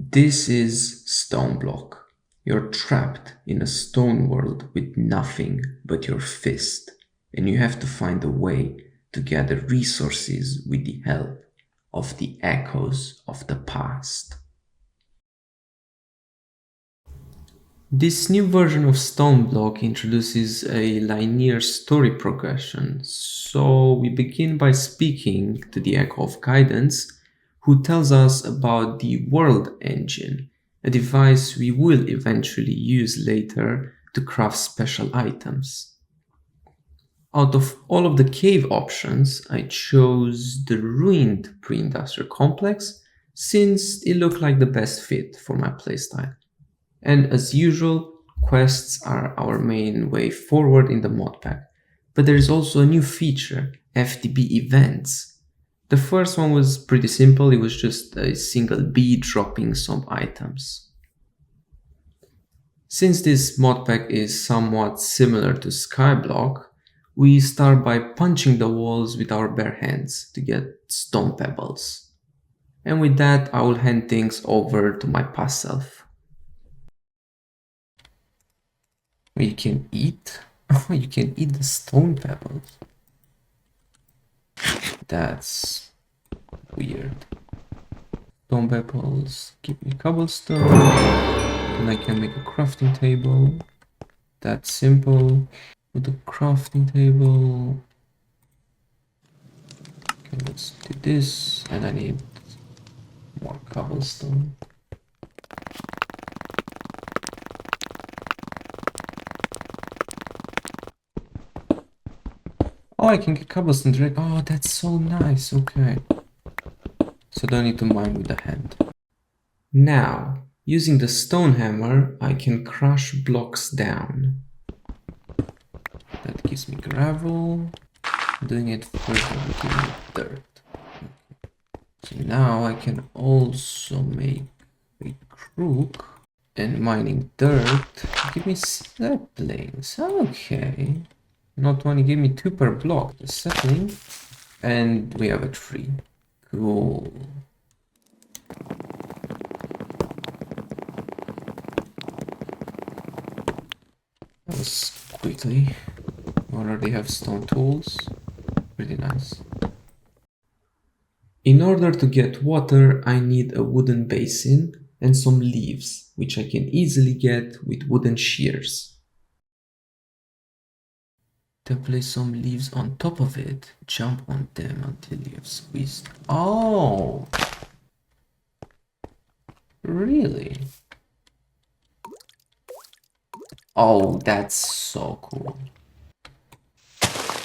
This is Stoneblock. You're trapped in a stone world with nothing but your fist, and you have to find a way to gather resources with the help of the echoes of the past. This new version of Stoneblock introduces a linear story progression, so we begin by speaking to the Echo of Guidance, who tells us about the World Engine, a device we will eventually use later to craft special items. Out of all of the cave options, I chose the ruined pre-industrial complex since it looked like the best fit for my playstyle. And as usual, quests are our main way forward in the modpack. But there is also a new feature, FTB events. The first one was pretty simple, it was just a single bee dropping some items. Since this modpack is somewhat similar to Skyblock, we start by punching the walls with our bare hands to get stone pebbles. And with that, I will hand things over to my past self. You can eat? Oh, you can eat the stone pebbles. That's weird. Stone pebbles, give me cobblestone. And I can make a crafting table. That's simple. With the crafting table. Okay, let's do this. And I need more cobblestone. Oh, I can get cobblestone direct. Oh, that's so nice. Okay. So don't need to mine with the hand. Now, using the stone hammer, I can crush blocks down. That gives me gravel. Doing it further will give me dirt. So now I can also make a crook. And mining dirt give me saplings. Okay. Not only give me 2 per block, the sapling. And we have a tree. Cool. That was quickly. Already have stone tools. Pretty nice. In order to get water, I need a wooden basin and some leaves, which I can easily get with wooden shears. Then place some leaves on top of it. Jump on them until you have squeezed. Oh! Really? Oh, that's so cool.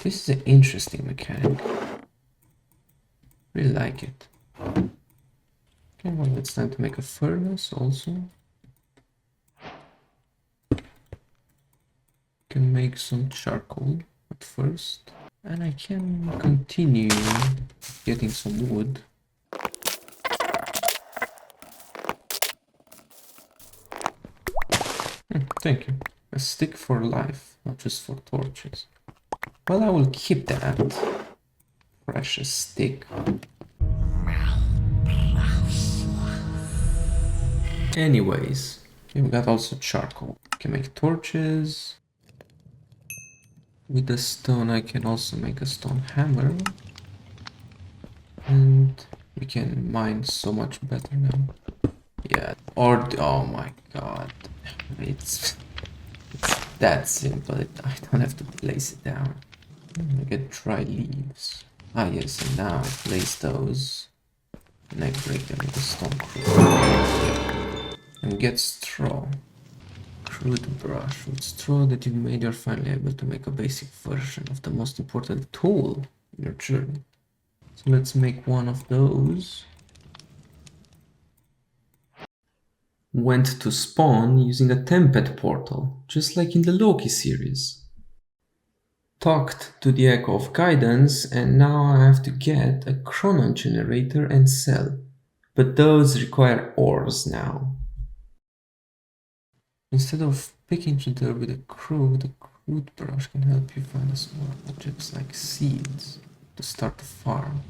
This is an interesting mechanic. Really like it. Okay, well, it's time to make a furnace also. Can make some charcoal at first. And I can continue getting some wood. Thank you. A stick for life, not just for torches. Well, I will keep that precious stick. Anyways, okay, we got also charcoal. Can make torches. With the stone, I can also make a stone hammer. And we can mine so much better now. Yeah, or oh my god, it's that simple. I don't have to place it down. I get dry leaves. Ah yes, and now I place those and I break them with a stone crude. Yeah. And get straw. Crude brush. With straw that you've made, you're finally able to make a basic version of the most important tool in your journey. So let's make one of those. Went to spawn using a Tempest portal, just like in the Loki series. Talked to the Echo of Guidance, and now I have to get a chronon generator and sell, but those require ores now. Instead of picking through dirt with a crook, the crude brush can help you find small objects like seeds to start a farm.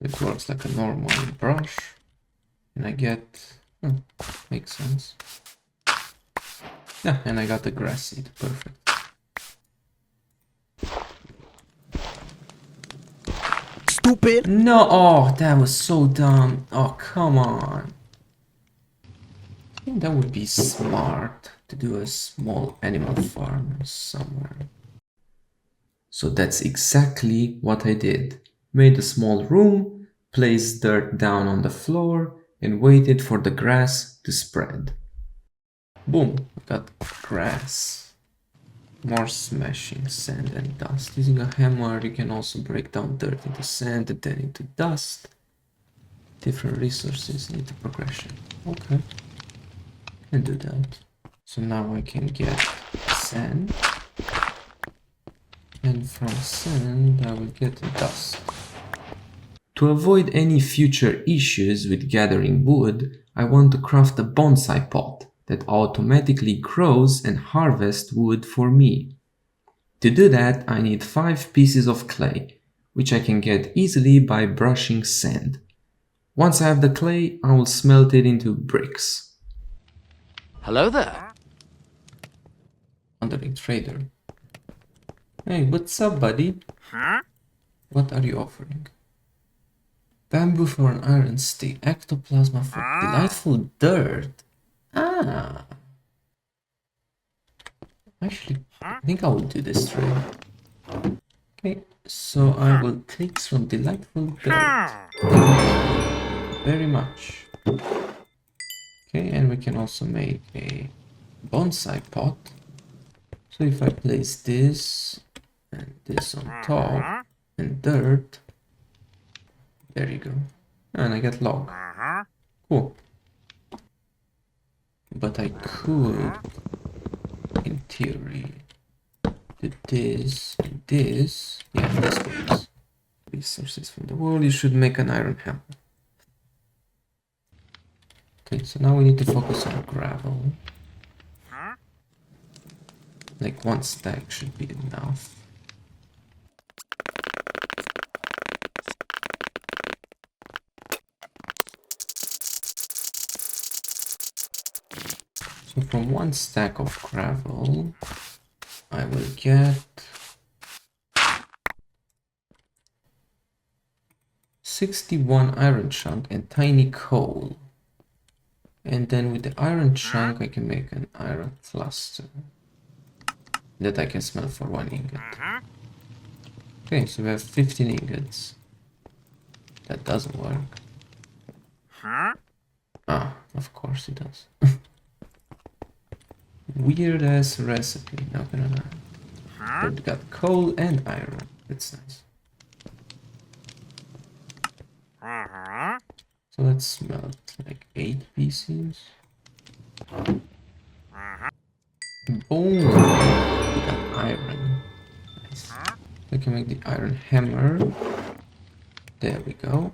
It works like a normal brush. And I get... Oh, makes sense. Yeah, and I got the grass seed. Perfect. Stupid! No! Oh, that was so dumb. Oh, come on. I think that would be smart to do a small animal farm somewhere. So that's exactly what I did. Made a small room, placed dirt down on the floor, and waited for the grass to spread. Boom, we got grass. More smashing sand and dust. Using a hammer, you can also break down dirt into sand and then into dust. Different resources need the progression. Okay, can do that. So now I can get sand. And from sand, I will get dust. To avoid any future issues with gathering wood, I want to craft a bonsai pot that automatically grows and harvests wood for me. To do that, I need 5 pieces of clay, which I can get easily by brushing sand. Once I have the clay, I will smelt it into bricks. Hello there. Wandering trader. Hey, what's up, buddy? What are you offering? Bamboo for an iron stick, ectoplasma for delightful dirt. Ah, actually, I think I will do this trade. Okay, so I will take some delightful dirt. Thank you very much. Okay, and we can also make a bonsai pot. So if I place this and this on top and dirt, there you go. And I get log. Cool. But I could, in theory, do this and this. Yeah, this works. Resources from the world. You should make an iron hammer. Okay, so now we need to focus on gravel. Like 1 stack should be enough. So from 1 stack of gravel, I will get 61 iron chunk and tiny coal. And then with the iron chunk, I can make an iron cluster that I can smelt for 1 ingot. Okay, so we have 15 ingots. That doesn't work. Ah, of course it does. Weird ass recipe, not gonna lie. But we got coal and iron. That's nice. So let's smelt like 8 pieces. Boom! We got iron. Nice. We can make the iron hammer. There we go.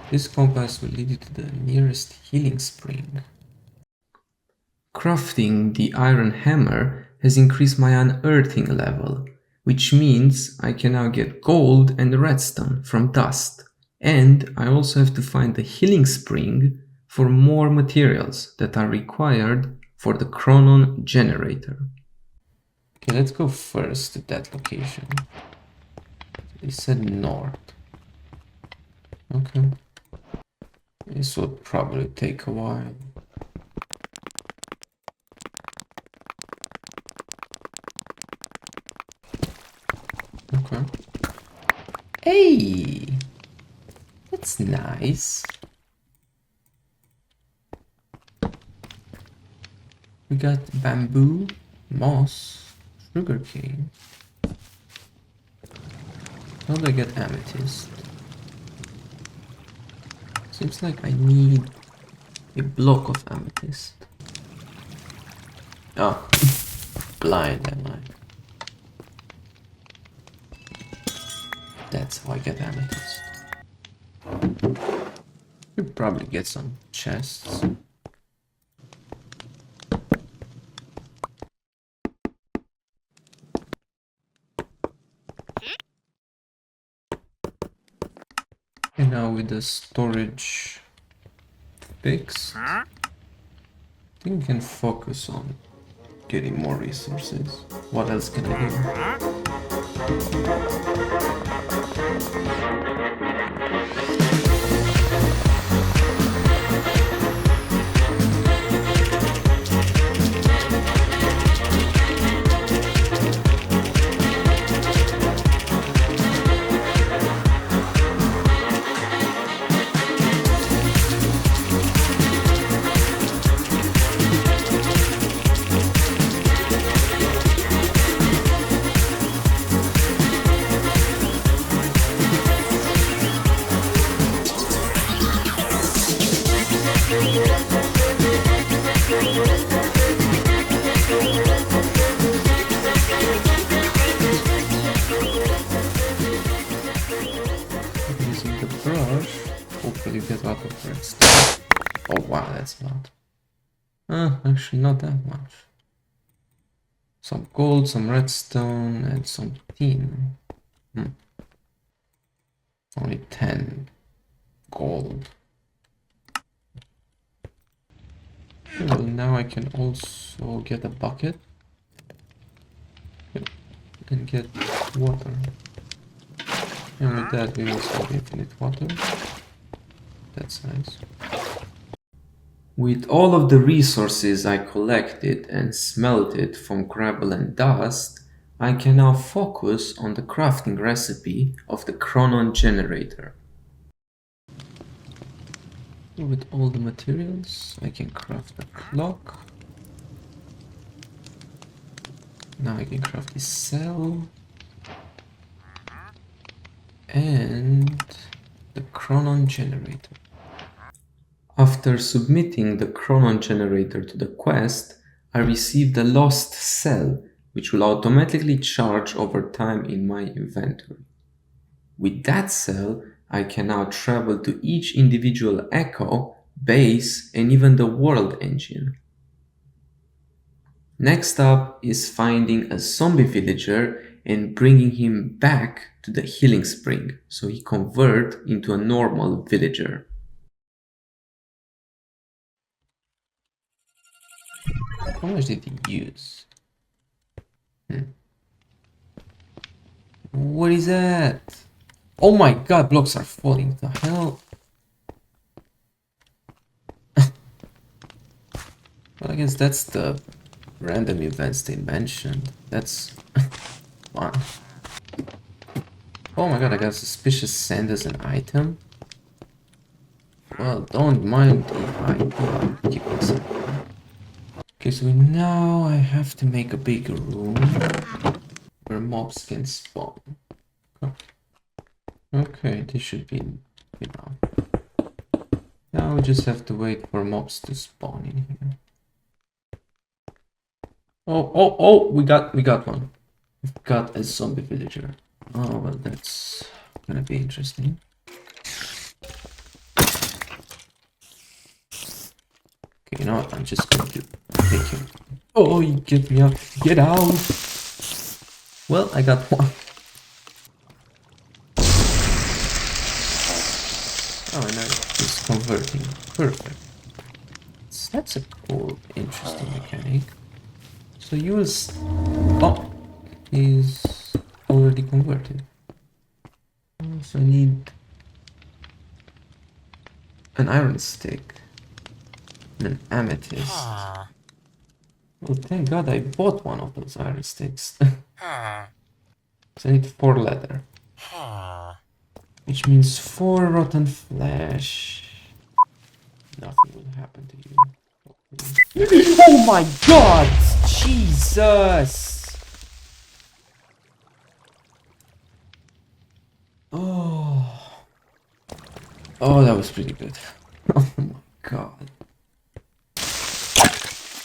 This compass will lead you to the nearest healing spring. Crafting the iron hammer has increased my unearthing level, which means I can now get gold and redstone from dust. And I also have to find the healing spring for more materials that are required for the Chronon generator. Okay, let's go first to that location. They said north. Okay. This will probably take a while. Okay. Hey! That's nice. We got bamboo, moss, sugarcane. How do I get amethyst? Seems like I need a block of amethyst. Oh, blind am I? That's how I get amethyst. Could probably get some chests. now with the storage fixed, I think we can focus on getting more resources. What else can I using the brush? Hopefully get out of redstone. Oh wow, that's a lot. Actually not that much. Some gold, some redstone, and some tin. Only 10 gold. Well, now I can also get a bucket and get water. And with that we also have infinite water. That's nice. With all of the resources I collected and smelted from gravel and dust, I can now focus on the crafting recipe of the Chronon generator. With all the materials, I can craft a clock. Now I can craft this cell. And the Chronon generator. After submitting the Chronon generator to the quest, I received a lost cell, which will automatically charge over time in my inventory. With that cell, I can now travel to each individual echo, base, and even the world engine. Next up is finding a zombie villager and bringing him back to the healing spring, so he converts into a normal villager. How much did he use? What is that? Oh my god, blocks are falling. The hell? Well, I guess that's the random events they mentioned. That's fun. Oh my god, I got suspicious sand as an item. Well, don't mind if I do. Keep this. Okay, so now I have to make a big room where mobs can spawn. Okay, this should be enough. Now we just have to wait for mobs to spawn in here. Oh, we got one. We've got a zombie villager. Oh, well, that's gonna be interesting. Okay, you know what? I'm just going to take him. Oh, you get me out. Get out. Well, I got one. Oh, and it's converting. Perfect. So that's a cool, interesting mechanic. So use... Oh, he's already converted. So I need an iron stick and an amethyst. Oh, thank god I bought one of those iron sticks. So I need 4 leather. Which means 4 rotten flesh. Nothing will happen to you. Oh my god! Jesus! Oh. Oh, that was pretty good. Oh my god.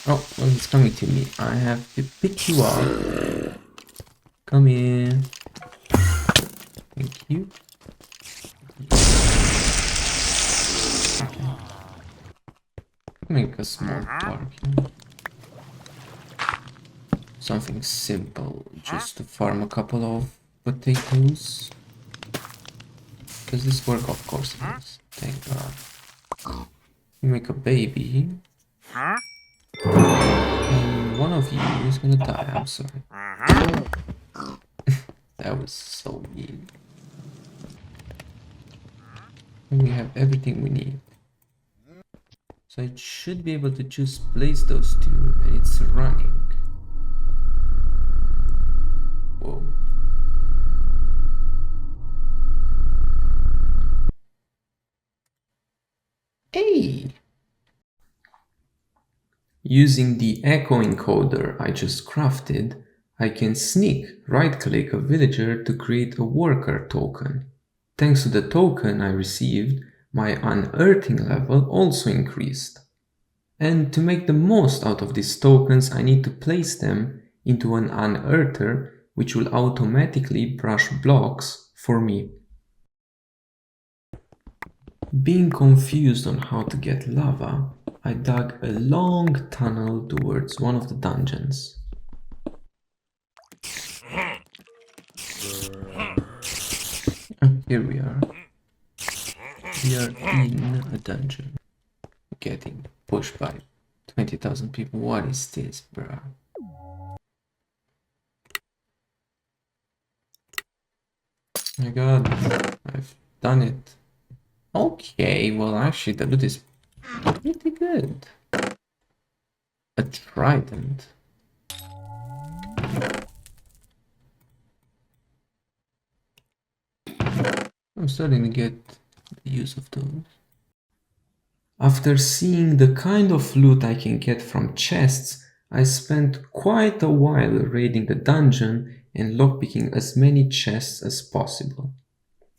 Oh, well, he's coming to me. I have to pick you up. Come here. Thank you. Make a small parking. Something simple, just to farm a couple of potatoes. Does this work? Of course it does. Thank God. You make a baby. And one of you is gonna die, I'm sorry. That was so mean. And we have everything we need. So I should be able to just place those two, and it's running. Whoa. Hey! Using the echo encoder I just crafted, I can sneak right-click a villager to create a worker token. Thanks to the token I received, my unearthing level also increased. And to make the most out of these tokens, I need to place them into an unearther, which will automatically brush blocks for me. Being confused on how to get lava, I dug a long tunnel towards one of the dungeons. Here we are. We are in a dungeon. Getting pushed by 20,000 people. What is this, bruh? My god, I've done it. Okay, well actually the loot is pretty good. A trident. I'm starting to get the use of those. After seeing the kind of loot I can get from chests, I spent quite a while raiding the dungeon and lockpicking as many chests as possible.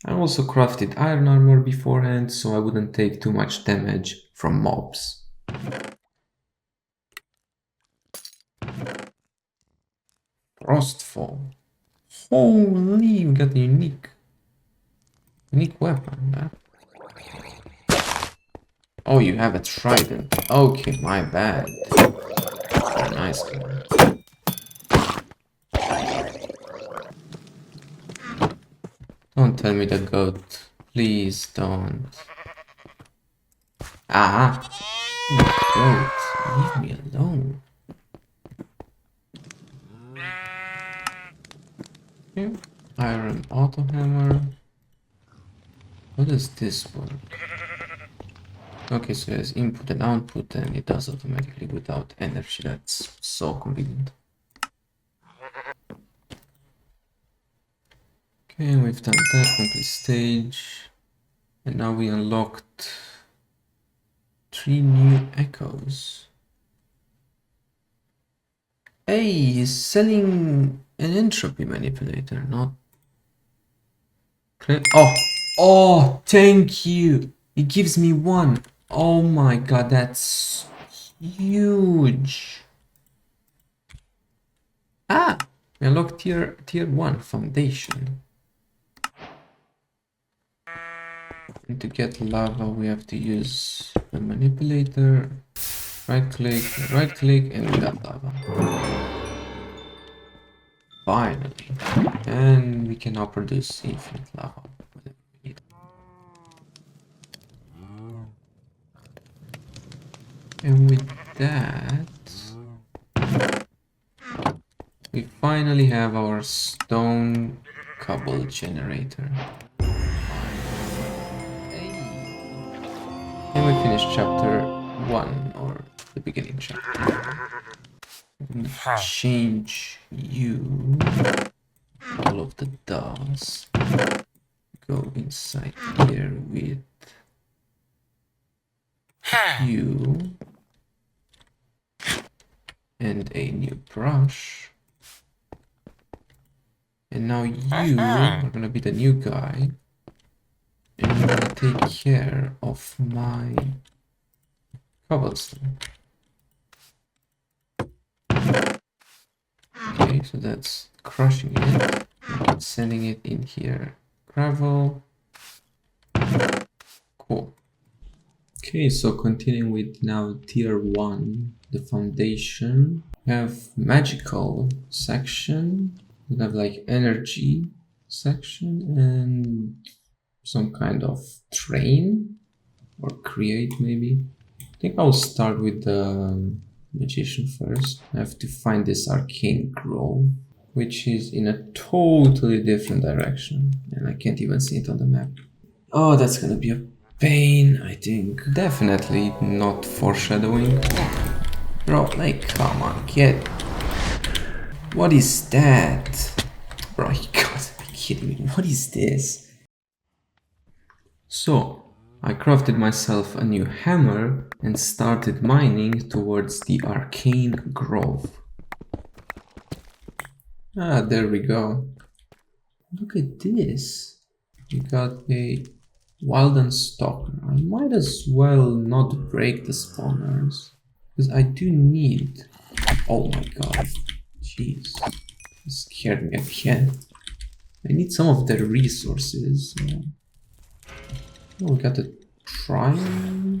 I also crafted iron armor beforehand so I wouldn't take too much damage from mobs. Frostfall. Holy, we got a unique weapon, huh? Oh, you have a trident. Okay, my bad. Very nice guy. Don't tell me the goat. Please don't. Ah! Goat, leave me alone. Okay. Iron auto hammer. How does this work? Okay, so there's input and output and it does automatically without energy. That's so convenient. Okay, we've done that, complete stage. And now we unlocked 3 new echoes. Hey, he's selling an entropy manipulator, not... Oh, thank you! It gives me 1. Oh my god, that's huge! Ah! We unlocked tier 1 foundation. And to get lava, we have to use the manipulator. Right click, and we got lava. Finally. And we can now produce infinite lava. Whatever we need. And with that, we finally have our stone cobble generator. And we finished chapter 1, or the beginning chapter. Change you. All of the dust. Go inside here with you. And a new brush. And now you are gonna be the new guy. And I'm gonna take care of my cobblestone. Okay, so that's crushing it. And sending it in here. Gravel. Cool. Okay, so continuing with now tier 1, the foundation. We have magical section. We have like energy section and some kind of train or create maybe. I think I'll start with the magician first. I have to find this arcane grove, which is in a totally different direction, and I can't even see it on the map. Oh, that's gonna be a pain, I think. Definitely not foreshadowing. Bro, like, come on, get... What is that? Bro, you gotta be kidding me. What is this? So, I crafted myself a new hammer and started mining towards the arcane grove. Ah, there we go. Look at this. We got a wild stalker. I might as well not break the spawners, because I do need... Oh my god. Jeez. It scared me again. I need some of their resources. Oh, we got a shrine.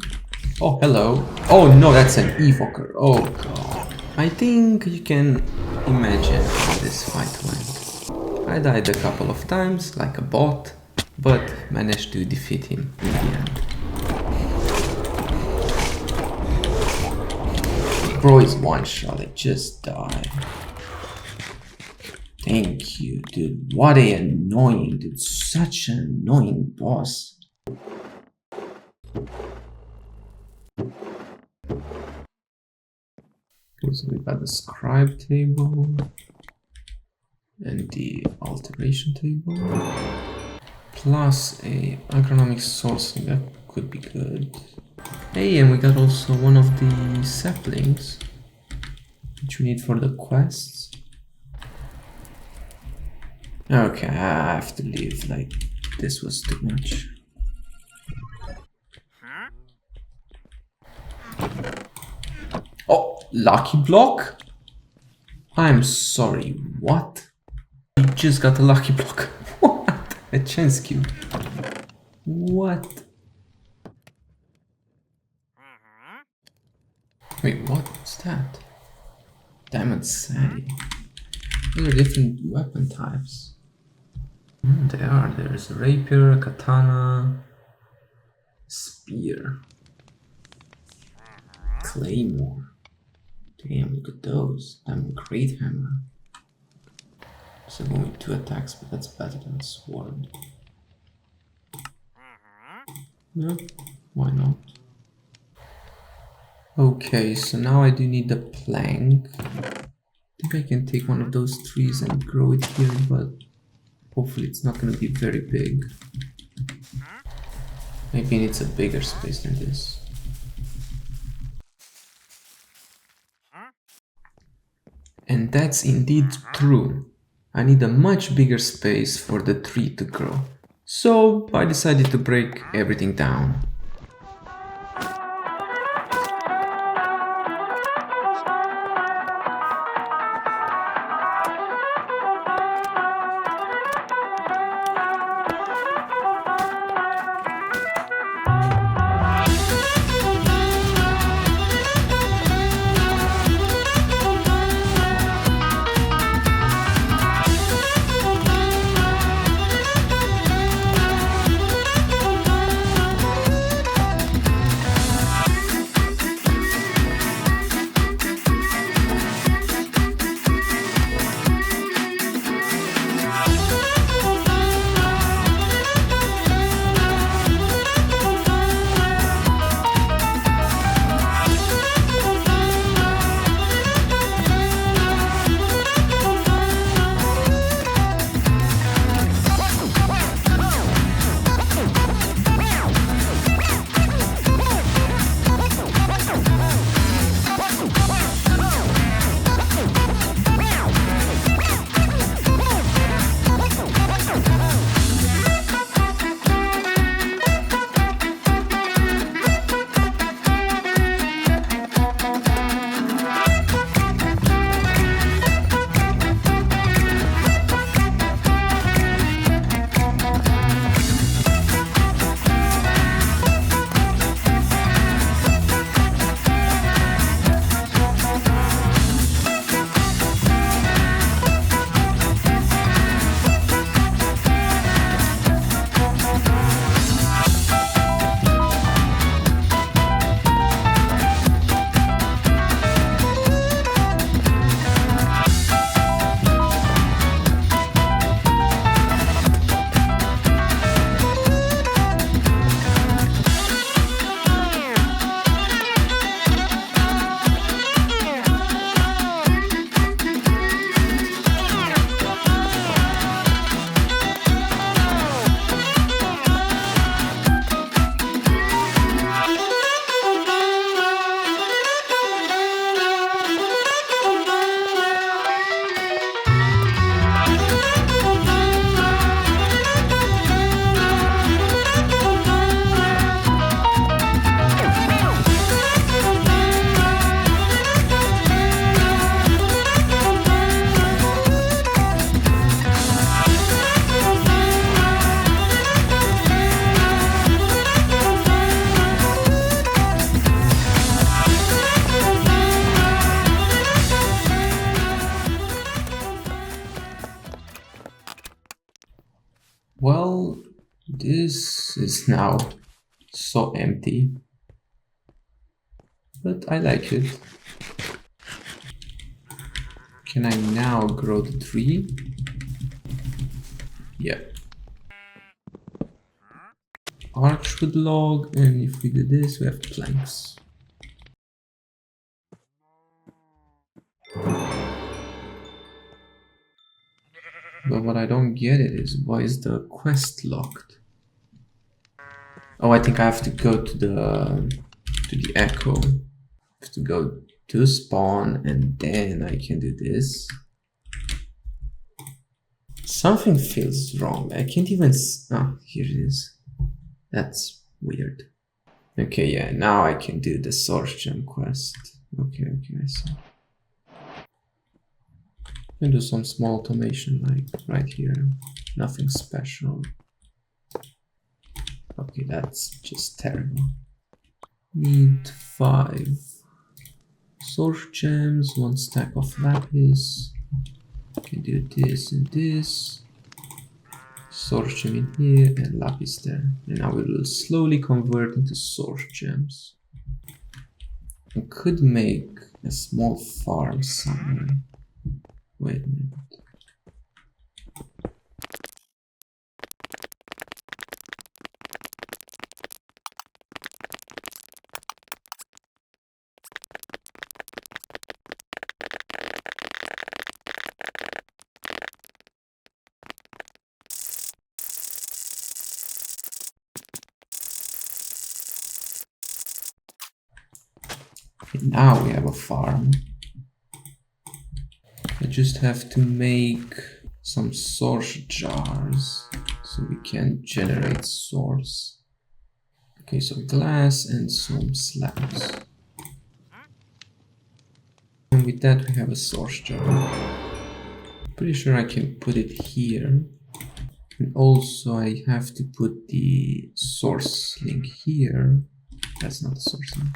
Oh, hello. Oh no, that's an evoker. Oh god. I think you can imagine how this fight went. I died a couple of times, like a bot, but managed to defeat him in the end. Bro is one shot, I just died. Thank you, dude. What a annoying, dude. Such an annoying boss. Okay, so we got the scribe table and the alteration table, plus a agronomic sourcing. That could be good. Hey, and we got also one of the saplings, which we need for the quests. Okay, I have to leave. Like, this was too much. Oh, lucky block? I'm sorry, what? You just got a lucky block. What? A chance cube. What? Wait, what's that? Diamond Sadie. Those are different weapon types. They are. There's a rapier, a katana, spear, claymore. Damn, look at those. Diamond great hammer. So only 2 attacks, but that's better than a sword. No, why not? Okay, so now I do need the plank. I think I can take one of those trees and grow it here, but hopefully it's not gonna be very big. Maybe it needs a bigger space than this. And that's indeed true. I need a much bigger space for the tree to grow. So I decided to break everything down. Well, this is now so empty, but I like it. Can I now grow the tree? Yeah. Archwood log, and if we do this, we have planks. But what I don't get it is, why is the quest locked? Oh, I think I have to go to the echo. I have to go to spawn, and then I can do this. Something feels wrong. I can't even. Oh, here it is. That's weird. Okay, yeah, now I can do the source gem quest. Okay, I see. And do some small automation like right here. Nothing special. Okay, that's just terrible. Need 5 source gems, 1 stack of lapis. Can do this and this. Source gem in here and lapis there. And now we will slowly convert into source gems. I could make a small farm somewhere. Wait a minute. Okay, now we have a farm. I just have to make some source jars so we can generate source. Okay, some glass and some slabs. And with that we have a source jar. Pretty sure I can put it here. And also I have to put the source link here. That's not the source link.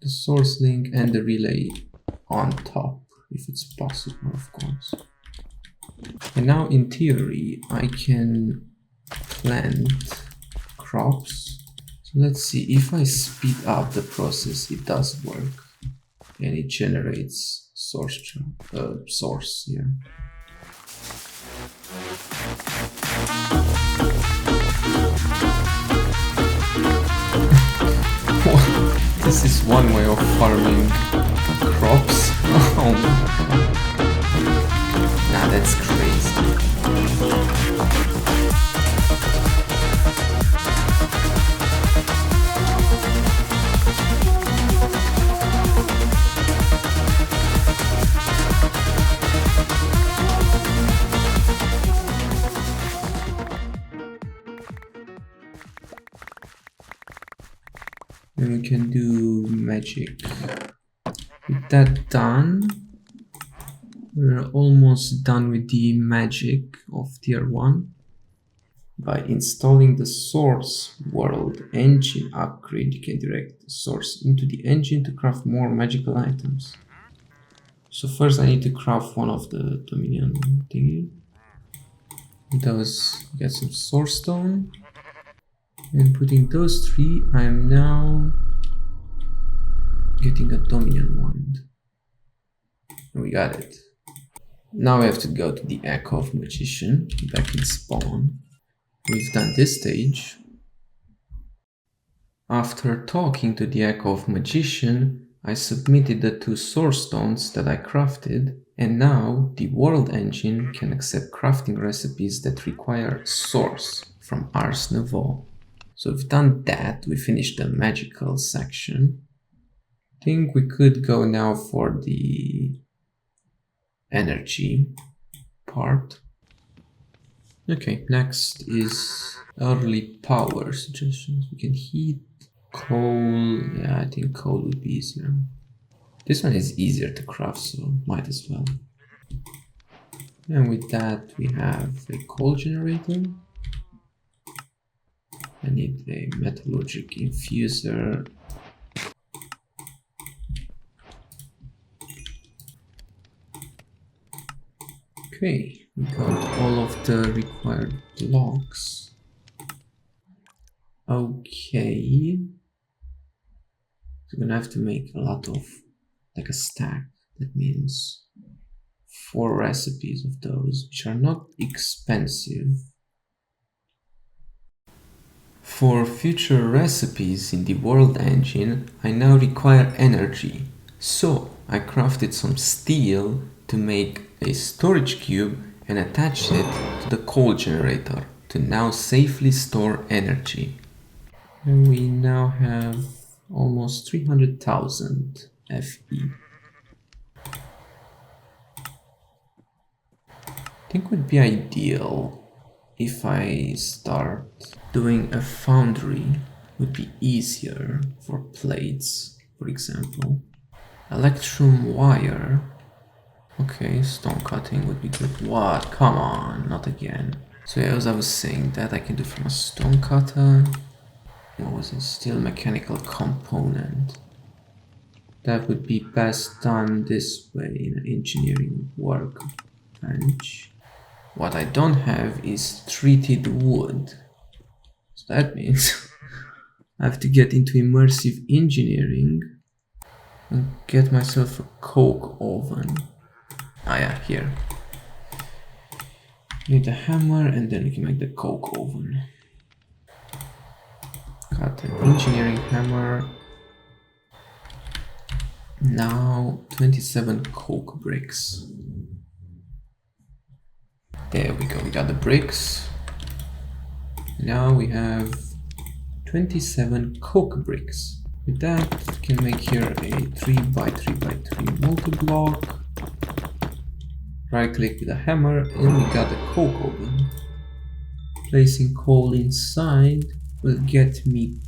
The source link and the relay on top, if it's possible, of course. And now in theory I can plant crops. So let's see, if I speed up the process, it does work and it generates source here. This is one way of farming crops. Oh my god. Nah, that's crazy. And we can do magic. With that done, we're almost done with the magic of tier 1. By installing the source world engine upgrade, you can direct the source into the engine to craft more magical items. So first I need to craft one of the Dominion thingy. Those get some source stone. And putting those 3, I am now getting a Dominion wand. We got it. Now we have to go to the Echo of Magician, back in spawn. We've done this stage. After talking to the Echo of Magician, I submitted the 2 source stones that I crafted, and now the world engine can accept crafting recipes that require source from Ars Nouveau. So we've done that, we finished the magical section. I think we could go now for the energy part. Okay, next is early power suggestions. We can heat, coal. Yeah, I think coal would be easier. This one is easier to craft, so might as well. And with that we have a coal generator. I need a metallurgic infuser. Okay, we got all of the required blocks. Okay. So we're gonna have to make a lot of, like a stack. That means 4 recipes of those, which are not expensive. For future recipes in the world engine, I now require energy. So I crafted some steel to make a storage cube and attached it to the coal generator to now safely store energy. And we now have almost 300,000 FE. I think would be ideal if I start doing a foundry. Would be easier for plates, for example. Electrum wire. Okay, stone cutting would be good. What? Come on, not again. So yeah, as I was saying, that I can do from a stone cutter. What was it? Steel mechanical component. That would be best done this way in an engineering workbench. What I don't have is treated wood. So that means I have to get into immersive engineering and get myself a coke oven. Ah yeah, here. Need a hammer and then we can make the coke oven. Got an engineering hammer. Now 27 coke bricks. There we go, we got the bricks. Now we have 27 coke bricks. With that, we can make here a 3x3x3 multi-block. Right click with a hammer and we got a coke oven. Placing coal inside will get me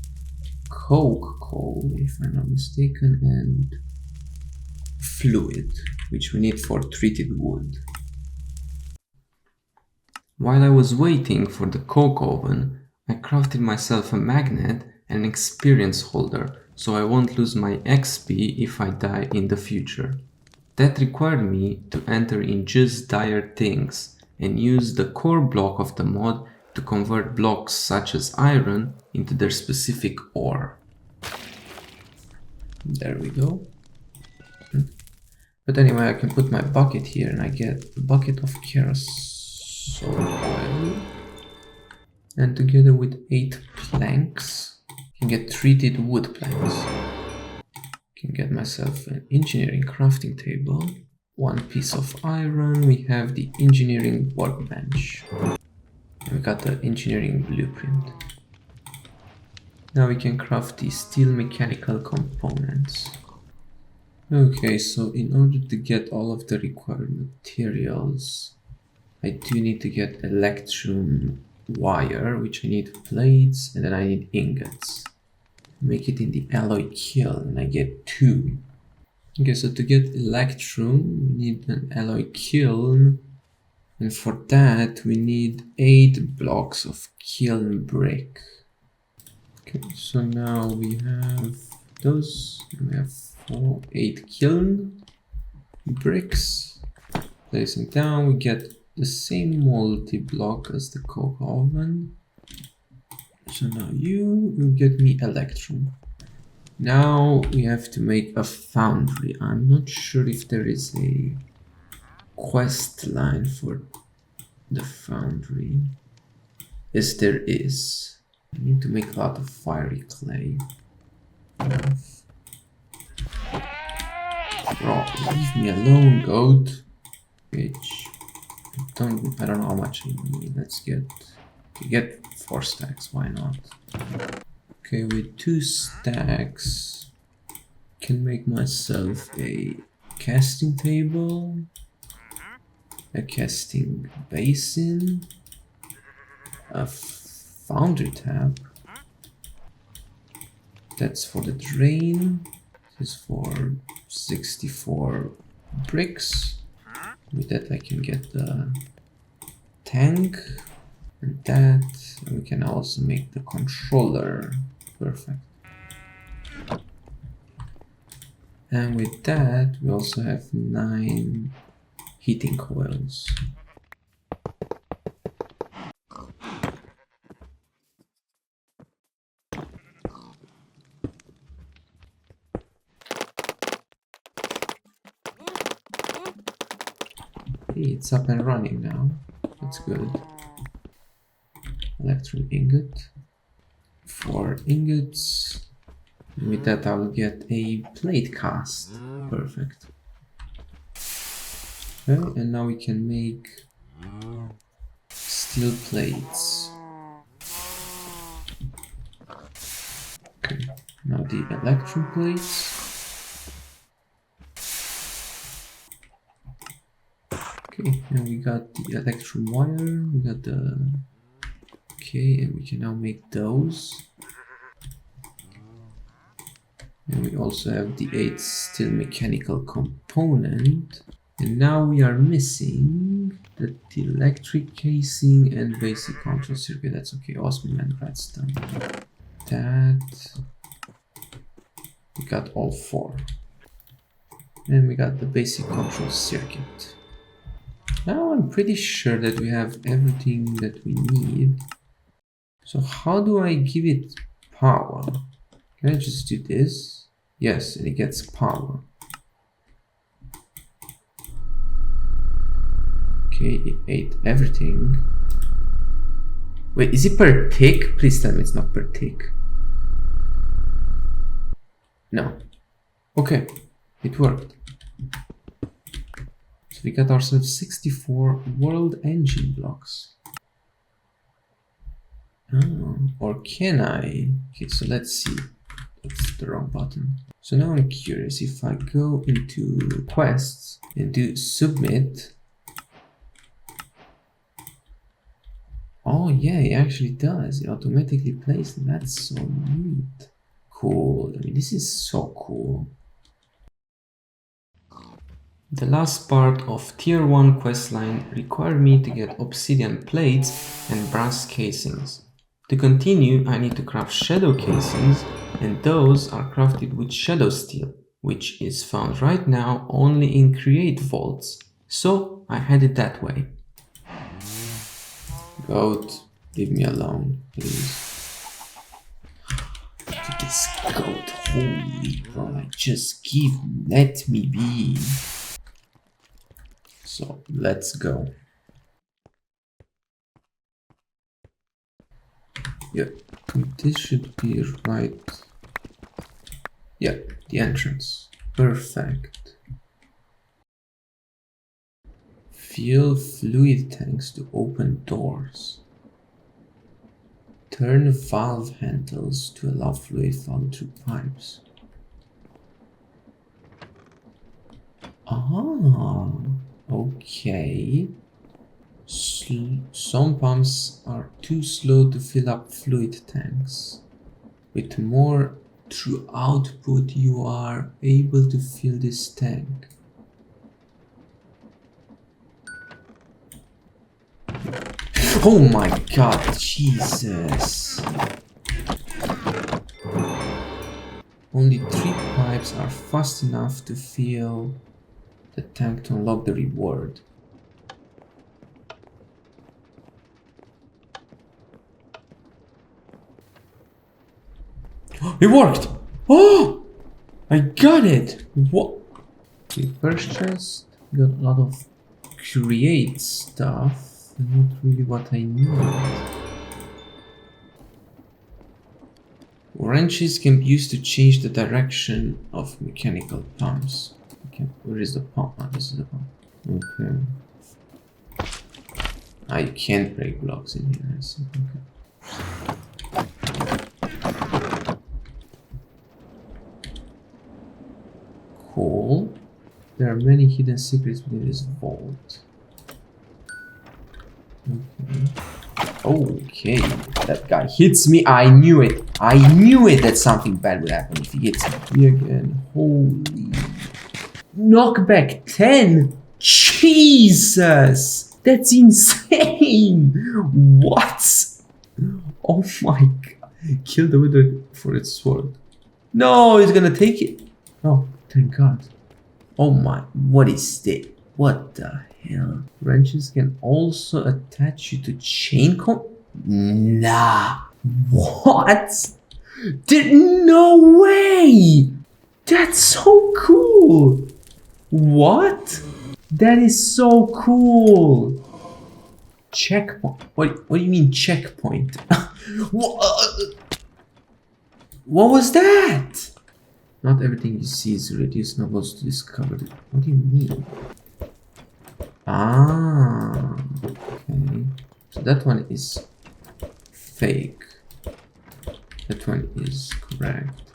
coke coal, if I'm not mistaken, and fluid, which we need for treated wood. While I was waiting for the coke oven, I crafted myself a magnet and an experience holder, so I won't lose my XP if I die in the future. That required me to enter in Just Dire Things and use the core block of the mod to convert blocks such as iron into their specific ore. There we go. But anyway, I can put my bucket here and I get a bucket of kerosene oil. And together with 8 planks, I can get treated wood planks. Can get myself an engineering crafting table. 1 piece of iron. We have the engineering workbench. And we got the engineering blueprint. Now we can craft the steel mechanical components. Okay, so in order to get all of the required materials, I do need to get electrum wire, which I need plates, and then I need ingots. Make it in the alloy kiln, and I get 2. Okay, so to get electrum, we need an alloy kiln, and for that we need 8 blocks of kiln brick. Okay, so now we have those, and we have 8 kiln bricks. Placing down, we get the same multi-block as the coke oven. So now you will get me electrum. Now we have to make a foundry. I'm not sure if there is a quest line for the foundry. Yes, there is. I need to make a lot of fiery clay. Bro, leave me alone, goat. Which I don't know how much I need. Let's get 4 stacks, why not? Okay, with 2 stacks, I can make myself a casting table, a casting basin, a foundry tab. That's for the drain. This is for 64 bricks. With that I can get the tank and that, and we can also make the controller. Perfect. And with that we also have 9 heating coils. Okay, it's up and running now. That's good. Electron ingot. 4 ingots. And with that I'll get a plate cast. Perfect. Okay, and now we can make steel plates. Okay, now the electron plates. Okay, and we got the electron wire, we got the... Okay, and we can now make those. And we also have the 8 steel mechanical component. And now we are missing the electric casing and basic control circuit. That's okay, osmium and redstone. That... We got all 4. And we got the basic control circuit. Now I'm pretty sure that we have everything that we need. So how do I give it power? Can I just do this? Yes, and it gets power. Okay, it ate everything. Wait, is it per tick? Please tell me it's not per tick. No. Okay, it worked. So we got ourselves 64 world engine blocks. Oh, or can I? Okay, so let's see. That's the wrong button. So now I'm curious, if I go into quests and do submit. Oh yeah, it actually does. It automatically plays them. That's so neat. Cool. I mean, this is so cool. The last part of Tier 1 questline required me to get obsidian plates and brass casings. To continue, I need to craft shadow casings, and those are crafted with shadow steel, which is found right now only in create vaults. So I headed that way. Goat, leave me alone, please. Look at this goat, holy bro, let me be. So let's go. Yeah, this should be right. Yeah, the entrance. Perfect. Fill fluid tanks to open doors. Turn valve handles to allow fluid flow through pipes. Ah, okay. Some pumps are too slow to fill up fluid tanks. With more true output, you are able to fill this tank. Oh my god, Jesus! Only 3 pipes are fast enough to fill the tank to unlock the reward. It worked! Oh! I got it! What? Okay, first chest, got a lot of create stuff, not really what I need. Wrenches can be used to change the direction of mechanical pumps. Okay, where is the pump? Oh, this is the pump. Okay. I can't break blocks in here, I see. Okay. Cool. There are many hidden secrets within this vault. Okay. That guy hits me. I knew it. I knew it that something bad would happen if he hits me again. Holy. Knockback 10? Jesus! That's insane! What? Oh my god. Kill the wither for its sword. No, he's gonna take it. Oh, thank god. Oh my, what is this? What the hell? Wrenches can also attach you to chain Nah. What? No way! That's so cool! What? That is so cool! Checkpoint. What do you mean checkpoint? What was that? Not everything you see is reduced novels to discover it. What do you mean? Ah, okay. So that one is fake. That one is correct.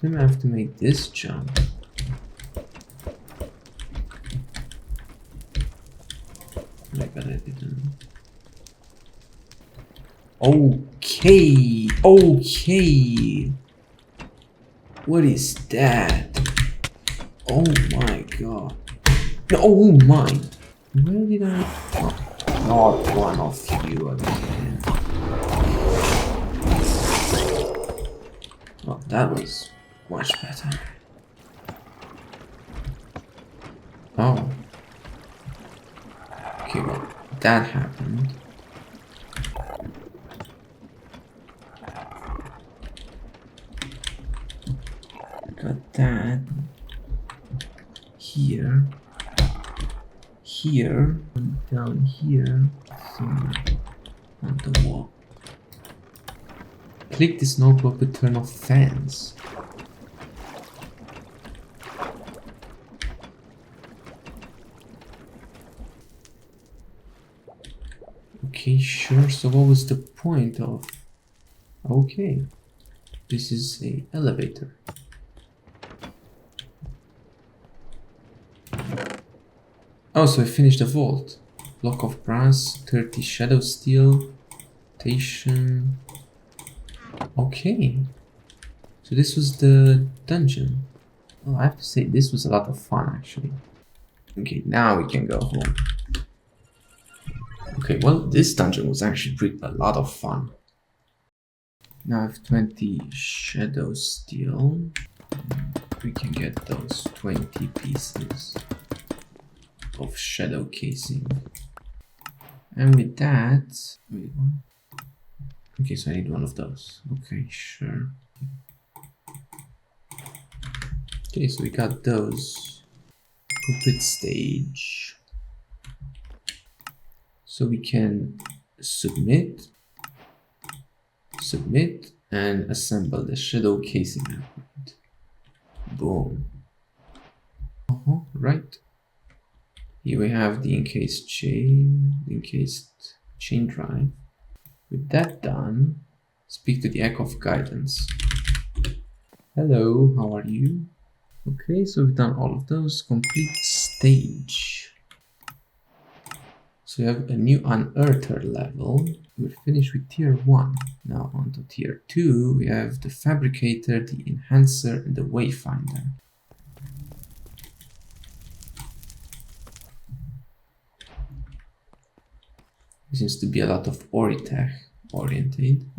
Then I have to make this jump. I got it. Okay, okay. What is that? Oh my god. Oh my. Where did I? Oh, not one of you again. Well, that was much better. Oh. Okay, well, that happened. Got that. Here. Here. And down here. Somewhere on the wall. Click this notebook to turn off fans. Okay, sure. So what was the point of... Okay. This is a elevator. Oh, so I finished the vault. Block of brass, 30 shadow steel, station. Okay. So this was the dungeon. Oh, I have to say, this was a lot of fun, actually. Okay, now we can go home. Okay, well, this dungeon was actually a lot of fun. Now I have 20 shadow steel. We can get those 20 pieces of shadow casing. And with that... Wait, what? Okay, so I need one of those. Okay, sure. Okay, so we got those. Complete stage. So we can submit, and assemble the shadow casing equipment. Boom. Right. Here we have the encased chain drive. With that done, speak to the Echo of Guidance. Hello, how are you? Okay, so we've done all of those. Complete stage. So we have a new unearther level. We're finished with tier 1. Now on to tier 2, we have the fabricator, the enhancer, and the wayfinder. There seems to be a lot of Oritech oriented.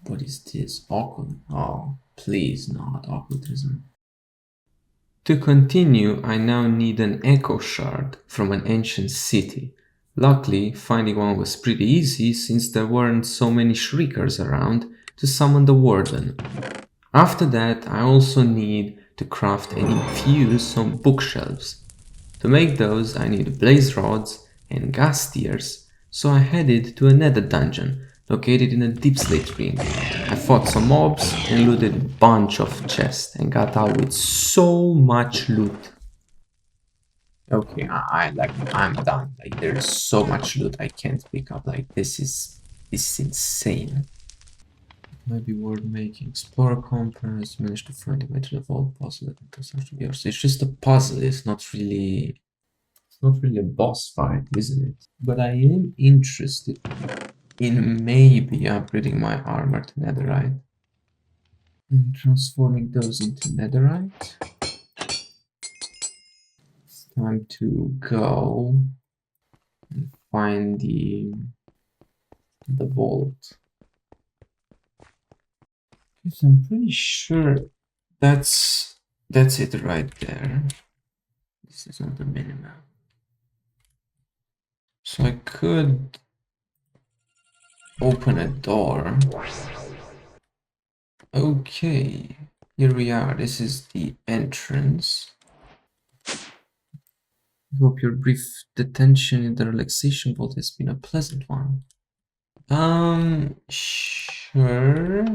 What is this? Occult? Oh, please not occultism. To continue, I now need an echo shard from an ancient city. Luckily, finding one was pretty easy since there weren't so many shriekers around to summon the warden. After that, I also need to craft and infuse some bookshelves. To make those, I need blaze rods and gas tiers, so I headed to another dungeon located in a deep slate ring. I fought some mobs and looted a bunch of chests and got out with so much loot. Okay, I'm done. Like, there's so much loot I can't pick up. Like, this is insane. Might be worth making. Explorer compass, managed to find a way to the vault puzzle. It's just a puzzle, it's not really a boss fight, isn't it? But I am interested in maybe upgrading my armor to netherite and transforming those into netherite. It's time to go and find the vault. Because I'm pretty sure that's it right there. This is on the minimap. So I could open a door. Okay. Here we are. This is the entrance. I hope your brief detention in the relaxation vault has been a pleasant one. Sure.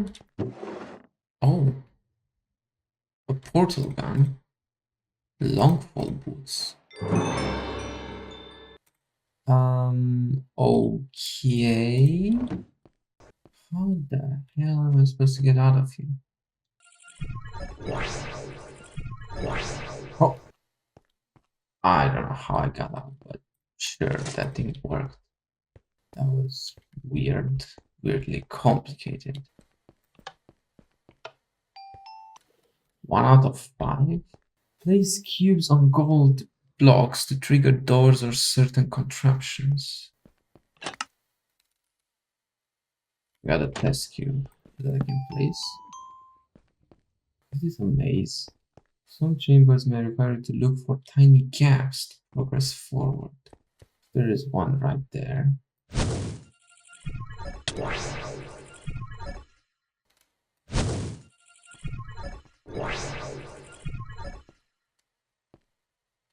Oh, a portal gun. Longfall boots. Okay. How the hell am I supposed to get out of here? Oh, I don't know how I got out, but sure, that didn't work. That was weird, weirdly complicated. 1 out of 5? Place cubes on gold blocks to trigger doors or certain contraptions. Got a test cube that I can place. Is this a maze? Some chambers may require you to look for tiny gaps to progress forward. There is one right there.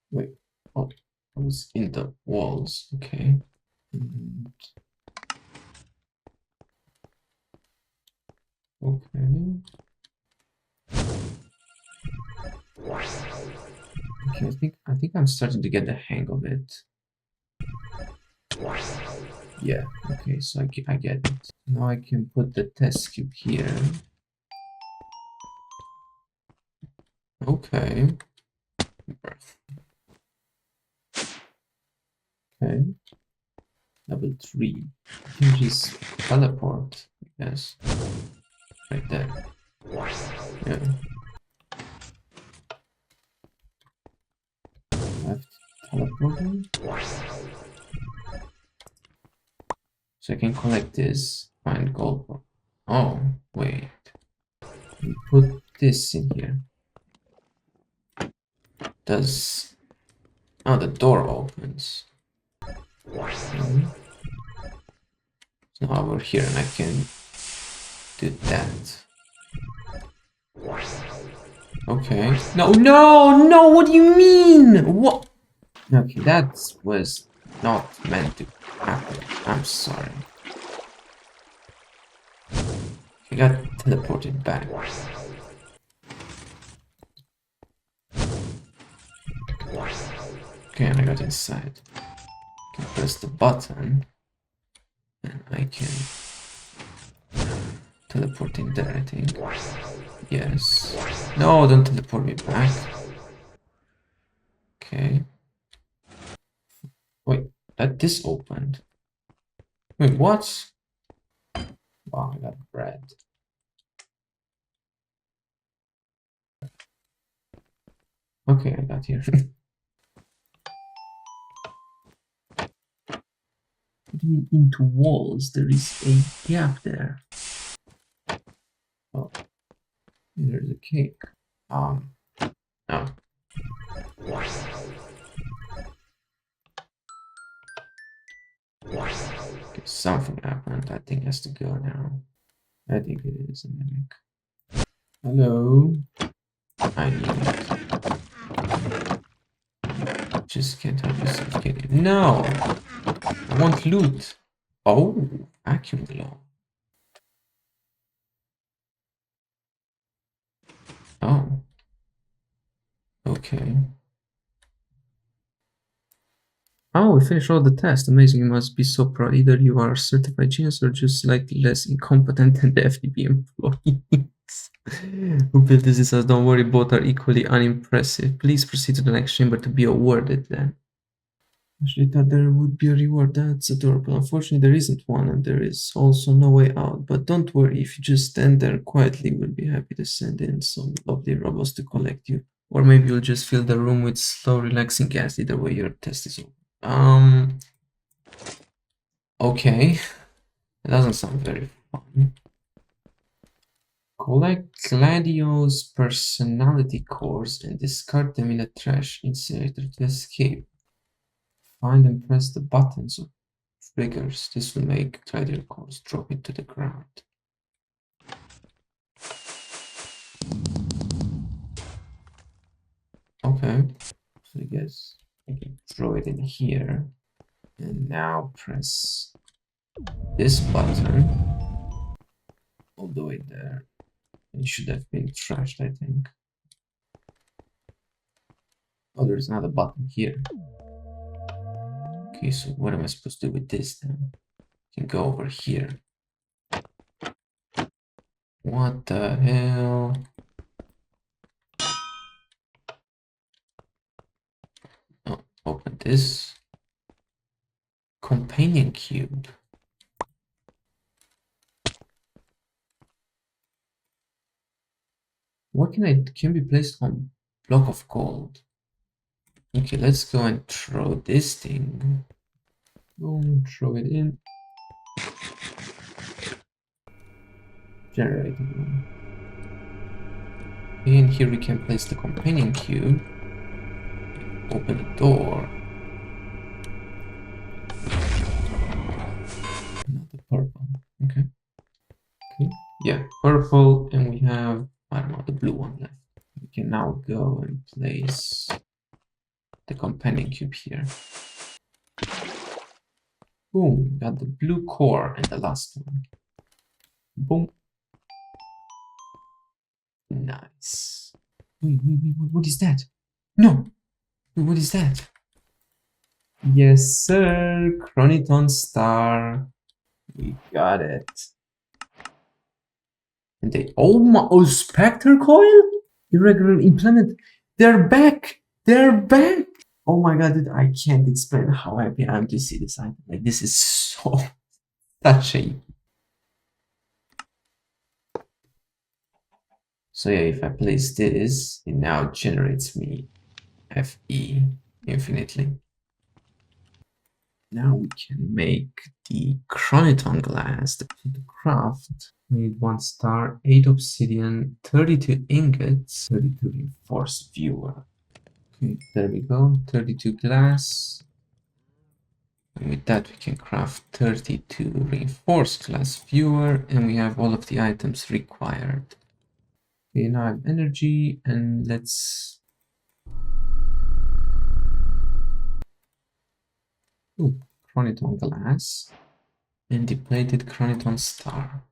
Wait, oh, I was in the walls, okay. Okay. Okay, I think I'm starting to get the hang of it. Yeah, okay, so I get it. Now I can put the test cube here. Okay. Okay. Level 3. I can just teleport, I guess. Right there. Yeah. Left teleporting. So I can collect this, find gold. Oh, wait. Put this in here. Does... Oh, the door opens. Okay. So now we're here and I can do that. Okay. No, no, no, what do you mean? What? Okay, that was not meant to happen. I'm sorry. I got teleported back. Okay, and I got inside. I can press the button and I can teleport in there, I think. Yes. No, don't teleport me back. Okay. Wait, this opened. Wait, what? Wow, I got bread. Okay, I got here. Into walls, there is a gap there. Oh, there's a cake. No. Okay, something happened. That thing has to go now. I think it is a mimic. Hello. I need it. Just can't help yourself get it. No! I want loot. Oh, vacuum glove. Oh. Okay. Oh, we finished all the tests. Amazing, you must be so proud. Either you are a certified genius or just slightly less incompetent than the FTB employees who built this system. Don't worry, both are equally unimpressive. Please proceed to the next chamber to be awarded then. Actually thought there would be a reward. That's adorable. Unfortunately, there isn't one, and there is also no way out. But don't worry, if you just stand there quietly, we'll be happy to send in some lovely robots to collect you. Or maybe you'll just fill the room with slow, relaxing gas. Either way, your test is over. Okay. It doesn't sound very fun. Collect Gladio's personality cores and discard them in a trash incinerator to escape. Find and press the buttons or triggers. This will make Gladio cores drop into the ground. Okay, so I guess I can throw it in here. And now press this button all the way there. It should have been trashed, I think. Oh, there's another button here. Okay, so what am I supposed to do with this then? I can go over here. What the hell? Oh, open this. Companion cube. What can be placed on block of gold? Okay, let's go and throw this thing. Boom, throw it in. Generated one. And here we can place the companion cube. Open the door. Not the purple. Okay. Okay. Yeah, purple, and we have, I don't know, the blue one left. We can now go and place the companion cube here. Boom, got the blue core and the last one. Boom. Nice. Wait, what is that? No! Wait, what is that? Yes, sir. Chroniton Star. We got it. And they, oh, Spectre Coil? Irregular implement. They're back! They're back! Oh my god, dude, I can't explain how happy I am to see this item. Like, this is so touching. So yeah, if I place this, it now generates me FE infinitely. Now we can make the Chroniton glass to craft. We need 1 star, 8 obsidian, 32 ingots, 32 reinforced viewer. Okay, there we go, 32 glass. And with that we can craft 32 reinforced glass viewer, and we have all of the items required. Okay, now I have energy, and let's... Ooh, Chroniton glass and the plated Chroniton star.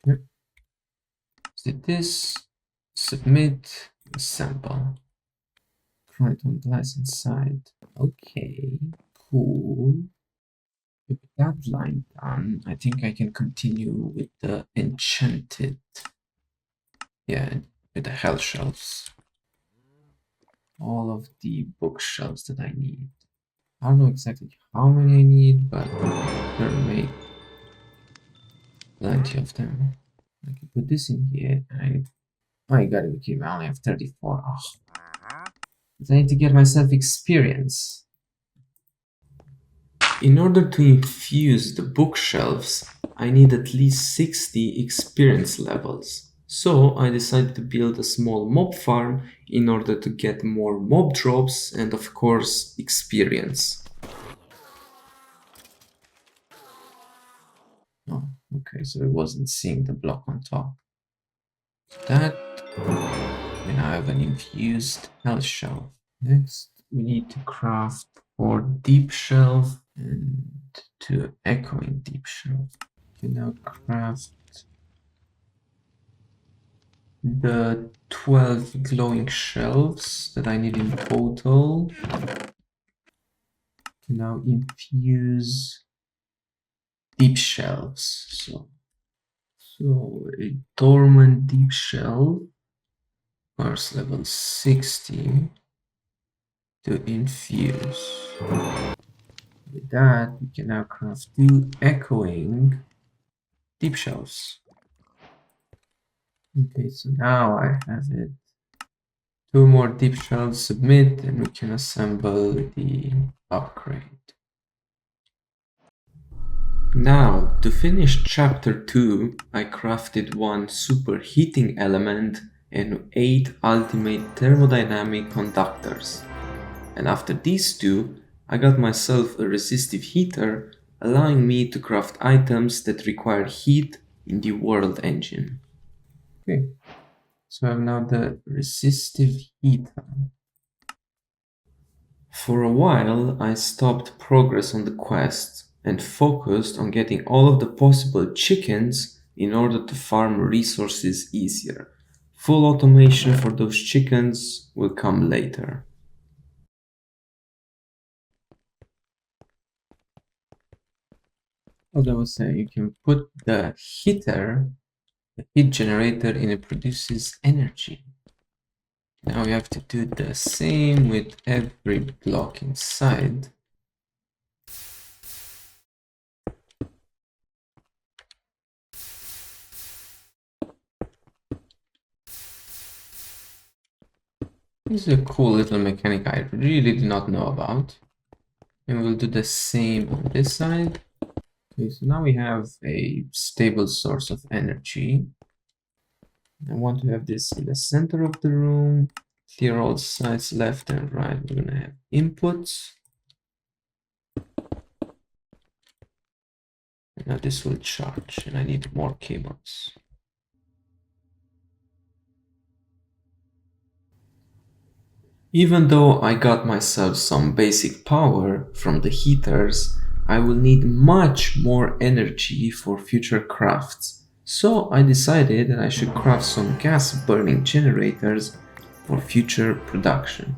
Here. Did this, submit, assemble. Chroniton glass inside. Okay, cool. With that line done, I think I can continue with the enchanted, yeah, with the hell shelves. All of the bookshelves that I need. I don't know exactly how many I need, but there may plenty of them. I can put this in here. Oh, I got it. Okay, I only have 34. Oh. But I need to get myself experience. In order to infuse the bookshelves, I need at least 60 experience levels. So I decided to build a small mob farm in order to get more mob drops and of course experience. Oh, okay, so it wasn't seeing the block on top. That, we now have an infused health shelf. Next, we need to craft 4 deep shelf and 2 echoing deep shelf. We can now craft the 12 glowing shelves that I need in total. We can now infuse deep shelves. So a dormant deep shelf, first level 60 to infuse. With that, we can now craft 2 echoing deep shelves. Okay, so now I have it. 2 more deep shelves, submit, and we can assemble the upgrade. Now, to finish chapter 2, I crafted 1 superheating element and 8 ultimate thermodynamic conductors. And after these 2, I got myself a resistive heater, allowing me to craft items that require heat in the world engine. Okay, so I have now the resistive heater. For a while, I stopped progress on the quest and focused on getting all of the possible chickens in order to farm resources easier. Full automation for those chickens will come later. As I was saying, you can put the heat generator, and it produces energy. Now we have to do the same with every block inside. This is a cool little mechanic I really did not know about. And we'll do the same on this side. Okay, so now we have a stable source of energy. I want to have this in the center of the room. Clear all sides left and right. We're gonna have inputs. And now this will charge, and I need more cables. Even though I got myself some basic power from the heaters, I will need much more energy for future crafts. So I decided that I should craft some gas burning generators for future production.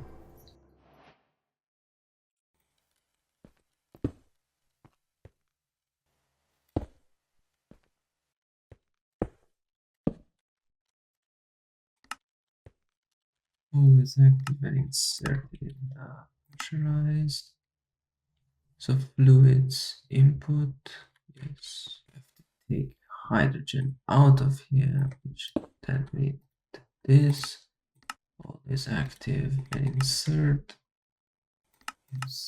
Always active and inserted in the pressurized. So fluids input, yes, I have to take hydrogen out of here, which that means this. Always active and insert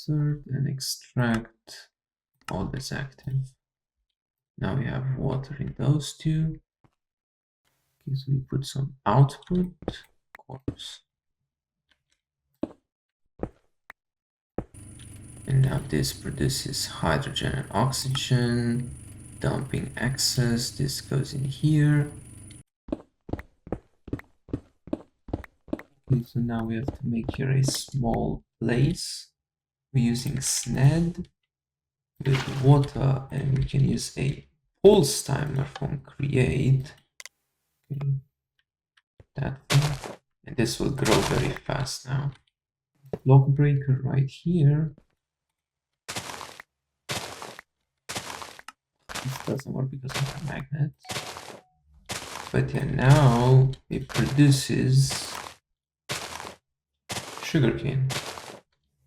and extract, always active. Now we have water in those two. Okay, so we put some output, of course. And now this produces hydrogen and oxygen, dumping excess, this goes in here. Okay, so now we have to make here a small place. We're using SNED with water, and we can use a pulse timer from create. Okay. That one. And this will grow very fast now. Block breaker right here. This doesn't work because of the magnet. But yeah, now it produces sugarcane.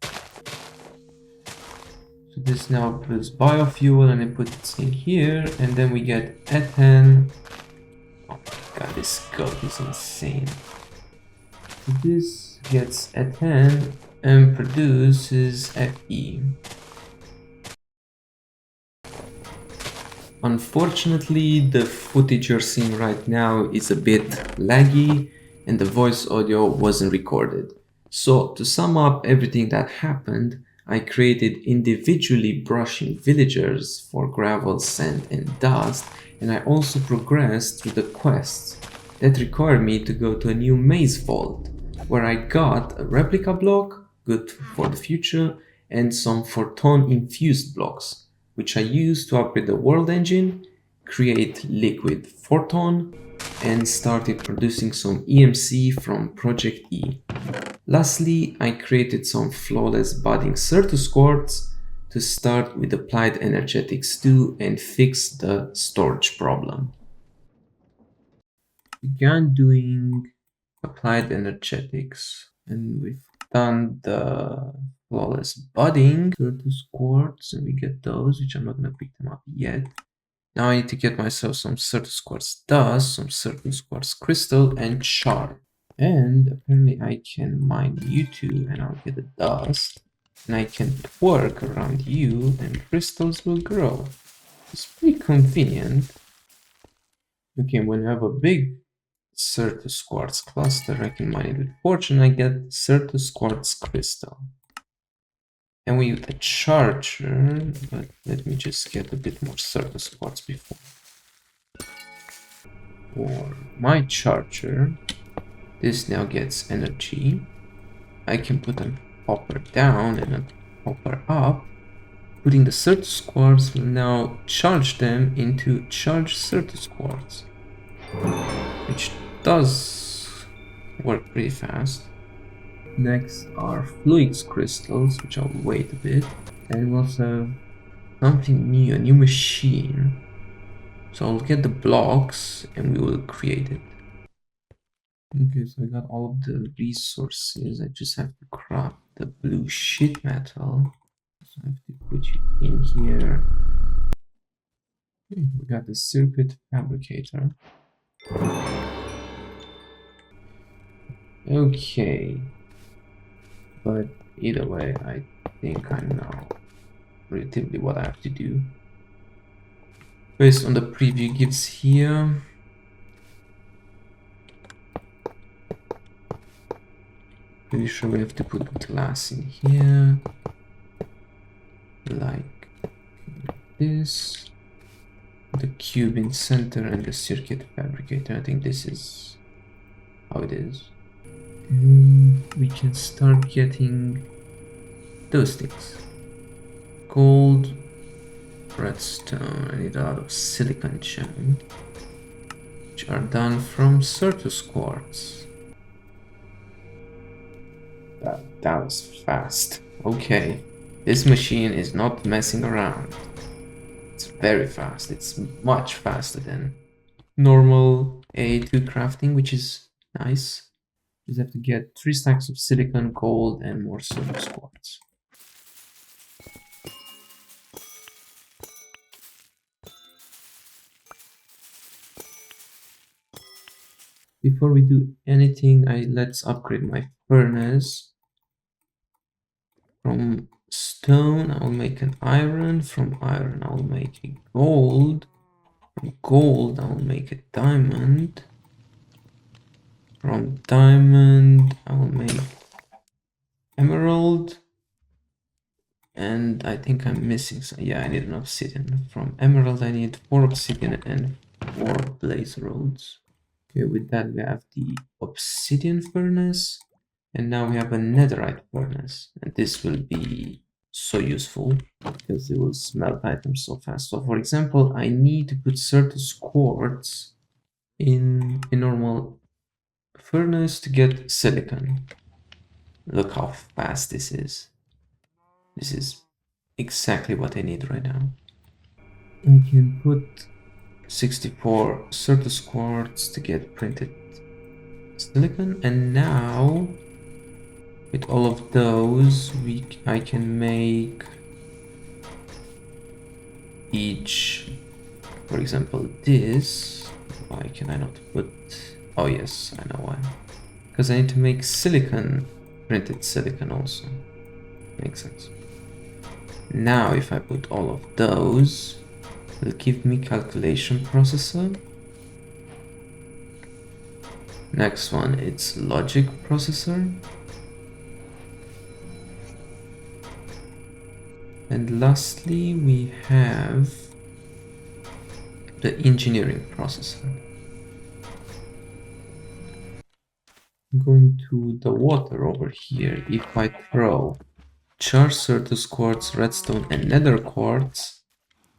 So this now produces biofuel, and it puts it in here, and then we get ethane. Oh my god, this code is insane. So this gets ethane and produces Fe. Unfortunately, the footage you're seeing right now is a bit laggy and the voice audio wasn't recorded. So to sum up everything that happened, I created individually brushing villagers for gravel, sand and dust, and I also progressed through the quests that required me to go to a new maze vault, where I got a replica block, good for the future, and some photon infused blocks, which I used to upgrade the world engine, create liquid photon, and started producing some EMC from Project E. Lastly, I created some flawless budding Certus quartz to start with applied energetics 2 and fix the storage problem. Began doing applied energetics, and we've done the flawless budding Certus quartz, and we get those, which I'm not gonna pick them up yet. Now I need to get myself some Certus quartz dust, some Certus quartz crystal, and shard. And apparently I can mine you two, and I'll get the dust, and I can twerk around you, and crystals will grow. It's pretty convenient. Okay, when you have a big Certus quartz cluster, I can mine it with fortune. I get Certus quartz crystal. And we use a charger, but let me just get a bit more Certus quartz before. For my charger, this now gets energy. I can put a hopper down and a hopper up, putting the Certus quartz will now charge them into charged Certus quartz, which does work pretty fast. Next are fluix crystals, which I'll wait a bit, and we also have something new, a new machine. So I'll get the blocks and we will create it. Okay, so I got all of the resources. I just have to craft the blue sheet metal. So I have to put it in here. We got the circuit fabricator. Okay. But either way, I think I know relatively what I have to do. Based on the preview gives here. Pretty sure we have to put glass in here. Like this. The cube in center and the circuit fabricator. I think this is how it is. And we can start getting those things. Gold, redstone. I need a lot of silicon gem, which are done from Certus quartz. That was fast. Okay, this machine is not messing around. It's very fast. It's much faster than normal A2 crafting, which is nice. Just have to get 3 stacks of silicon, gold, and more Certus quartz. Before we do anything, let's upgrade my furnace. From stone, I'll make an iron. From iron, I'll make a gold. From gold, I'll make a diamond. From diamond, I'll make emerald. And I think I'm missing some. Yeah, I need an obsidian. From emerald, I need 4 obsidian and 4 blaze rods. Okay, with that, we have the obsidian furnace. And now we have a netherite furnace, and this will be so useful because it will smelt items so fast. So for example, I need to put Certus quartz in a normal furnace to get silicon. Look how fast this is. This is exactly what I need right now. I can put 64 Certus quartz to get printed silicon, and now with all of those, I can make each, for example, this. Why can I not put? Oh yes, I know why. Because I need to make silicon, printed silicon also. Makes sense. Now, if I put all of those, it'll give me calculation processor. Next one, it's logic processor. And lastly, we have the engineering processor. I'm going to the water over here. If I throw charged Certus quartz, redstone, and nether quartz,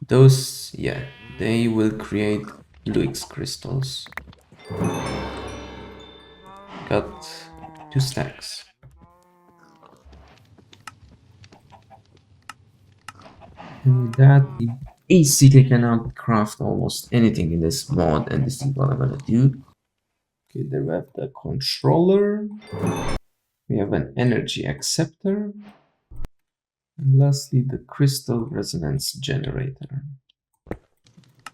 those, yeah, they will create fluix crystals. Got 2 stacks. And with that, we basically cannot craft almost anything in this mod, and this is what I'm gonna do. Okay, there we have the controller. We have an energy acceptor. And lastly, the crystal resonance generator.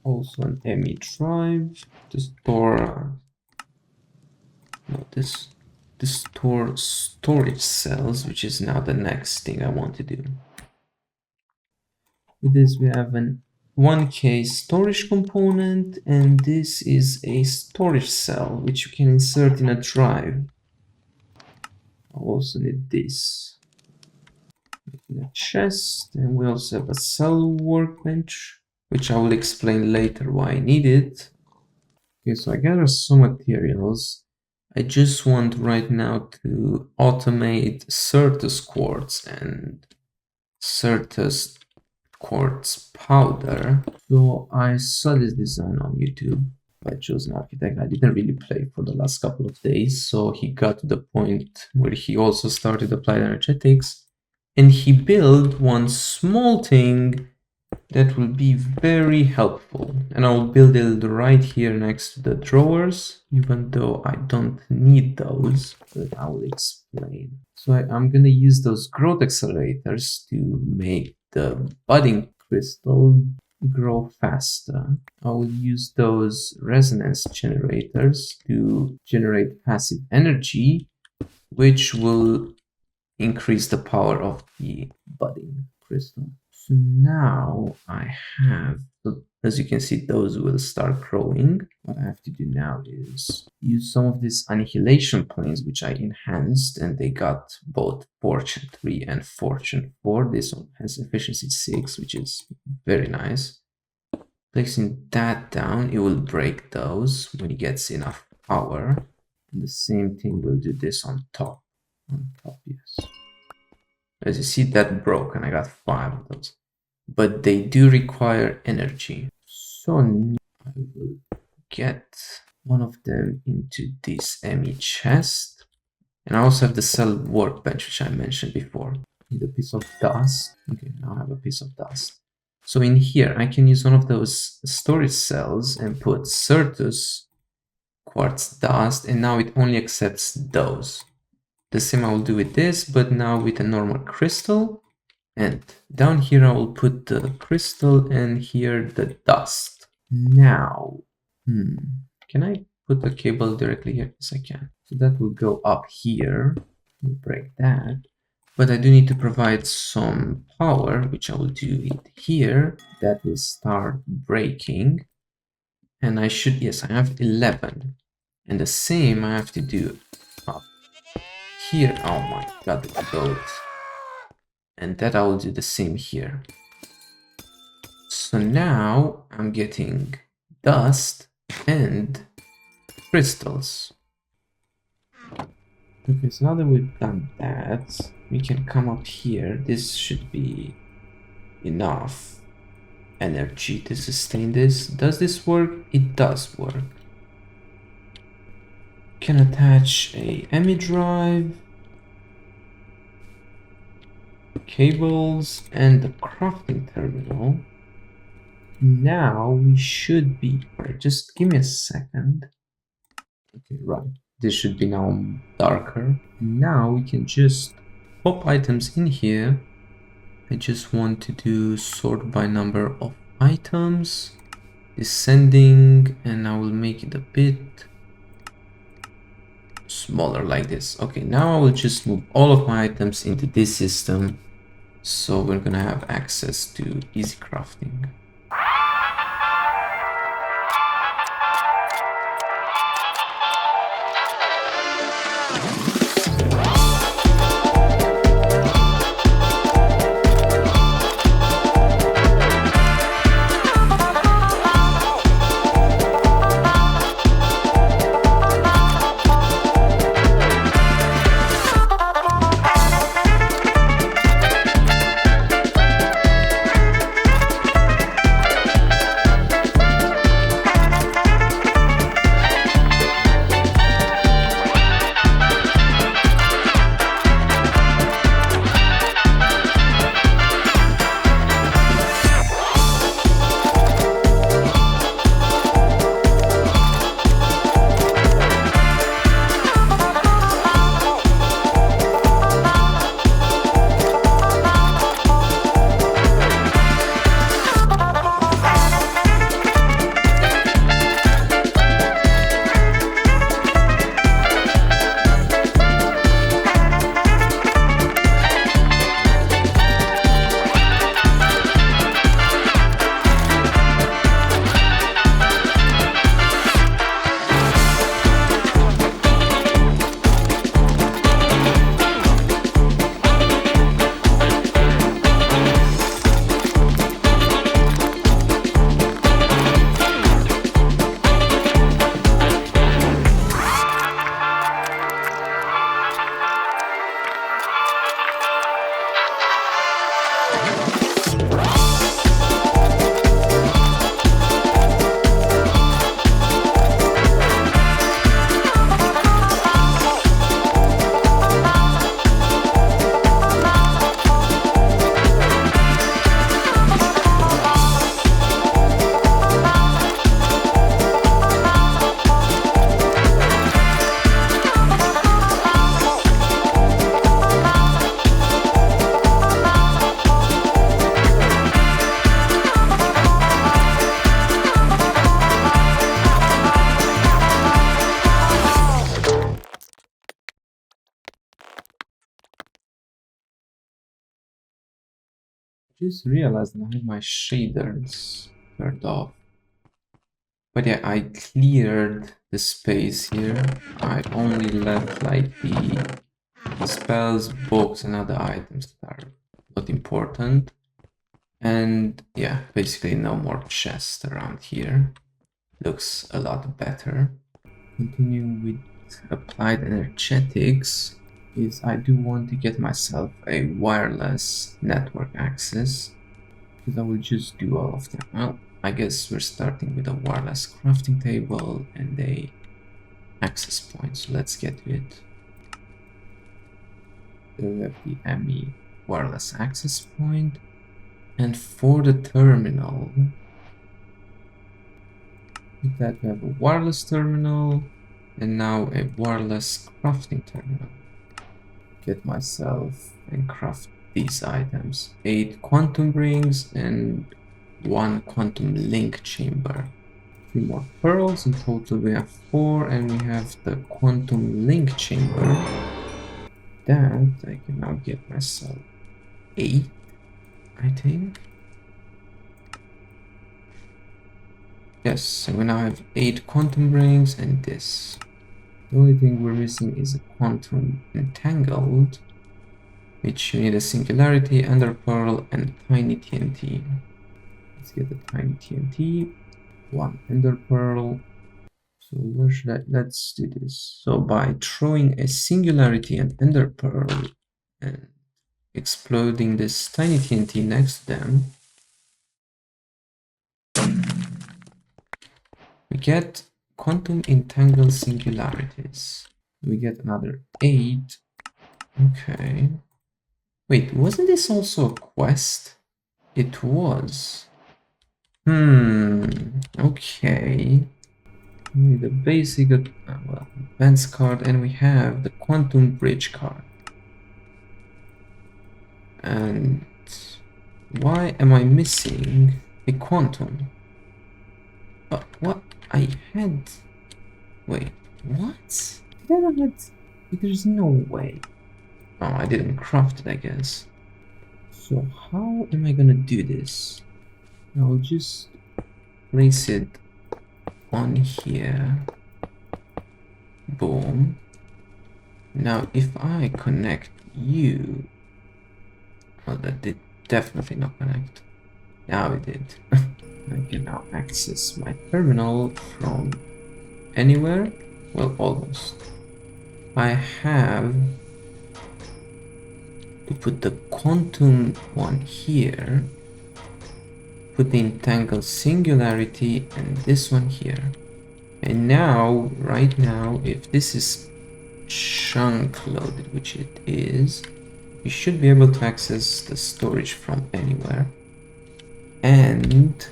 Also an ME drive to store store storage cells, which is now the next thing I want to do. With this, we have an 1K storage component, and this is a storage cell which you can insert in a drive. I also need this. Making a chest, and we also have a cell workbench, which I will explain later why I need it. Okay, so I gathered some materials. I just want right now to automate Certus quartz and Certus quartz powder. So I saw this design on YouTube by Chosen Architect. I didn't really play for the last couple of days, so he got to the point where he also started Applied Energetics, and he built one small thing that will be very helpful. And I will build it right here next to the drawers, even though I don't need those, but I will explain. So I'm gonna use those growth accelerators to make the budding crystal grow faster. I will use those resonance generators to generate passive energy, which will increase the power of the budding crystal. So now I have, as you can see, those will start growing. What I have to do now is use some of these annihilation planes, which I enhanced, and they got both Fortune 3 and Fortune 4. This one has efficiency 6, which is very nice. Placing that down, it will break those when it gets enough power. And the same thing will do this on top. Yes. As you see, that broke and I got 5 of those. But they do require energy. So now I will get one of them into this ME chest. And I also have the cell workbench, which I mentioned before. Need a piece of dust. Okay, now I have a piece of dust. So in here, I can use one of those storage cells and put Certus quartz dust, and now it only accepts those. The same I will do with this, but now with a normal crystal. And down here I will put the crystal and here the dust. Now, can I put the cable directly here? Yes, I can. So that will go up here. We'll break that. But I do need to provide some power, which I will do it here. That will start breaking. And I should, yes, I have 11. And the same I have to do up here. Oh my god, the goat. And that I will do the same here. So now I'm getting dust and crystals. Okay, so now that we've done that, we can come up here. This should be enough energy to sustain this. Does this work? It does work. Can attach a ME drive, cables, and the crafting terminal. Now we should be, just give me a second. Okay, right. This should be now darker. Now we can just pop items in here. I just want to do sort by number of items, descending, and I will make it a bit smaller like this. Okay, now I will just move all of my items into this system. So we're gonna have access to easy crafting. Just realized that I have my shaders turned off. But yeah, I cleared the space here. I only left like the spells, books, and other items that are not important. And yeah, basically no more chests around here. Looks a lot better. Continuing with applied energetics is I do want to get myself a wireless network access, because I will just do all of them. Well, I guess we're starting with a wireless crafting table and a access point, so let's get to it. There we have the ME wireless access point, and for the terminal, with that we have a wireless terminal and now a wireless crafting terminal. Get myself and craft these items: 8 quantum rings and 1 quantum link chamber. 3 more pearls. In total we have 4, and we have the quantum link chamber. That I can now get myself 8, I think. Yes, so we now have 8 quantum rings and this. The only thing we're missing is a quantum entangled, which you need a singularity, ender pearl, and tiny TNT. Let's get the tiny TNT, 1 ender pearl. So where should I? Let's do this. So by throwing a singularity and ender pearl and exploding this tiny TNT next to them, we get quantum entangled singularities. We get another 8. Okay. Wait, wasn't this also a quest? It was. Okay. The basic, well, advanced card, and we have the quantum bridge card. And why am I missing a quantum? But what I had... Wait, what? Did I had... There's no way. Oh, I didn't craft it, I guess. So how am I gonna do this? I'll just place it on here. Boom. Now if I connect you... Well, that did definitely not connect. Now it did. I can now access my terminal from anywhere. Well, almost. I have to put the quantum one here, put the entangled singularity, and this one here. And now, right now, if this is chunk loaded, which it is, you should be able to access the storage from anywhere. And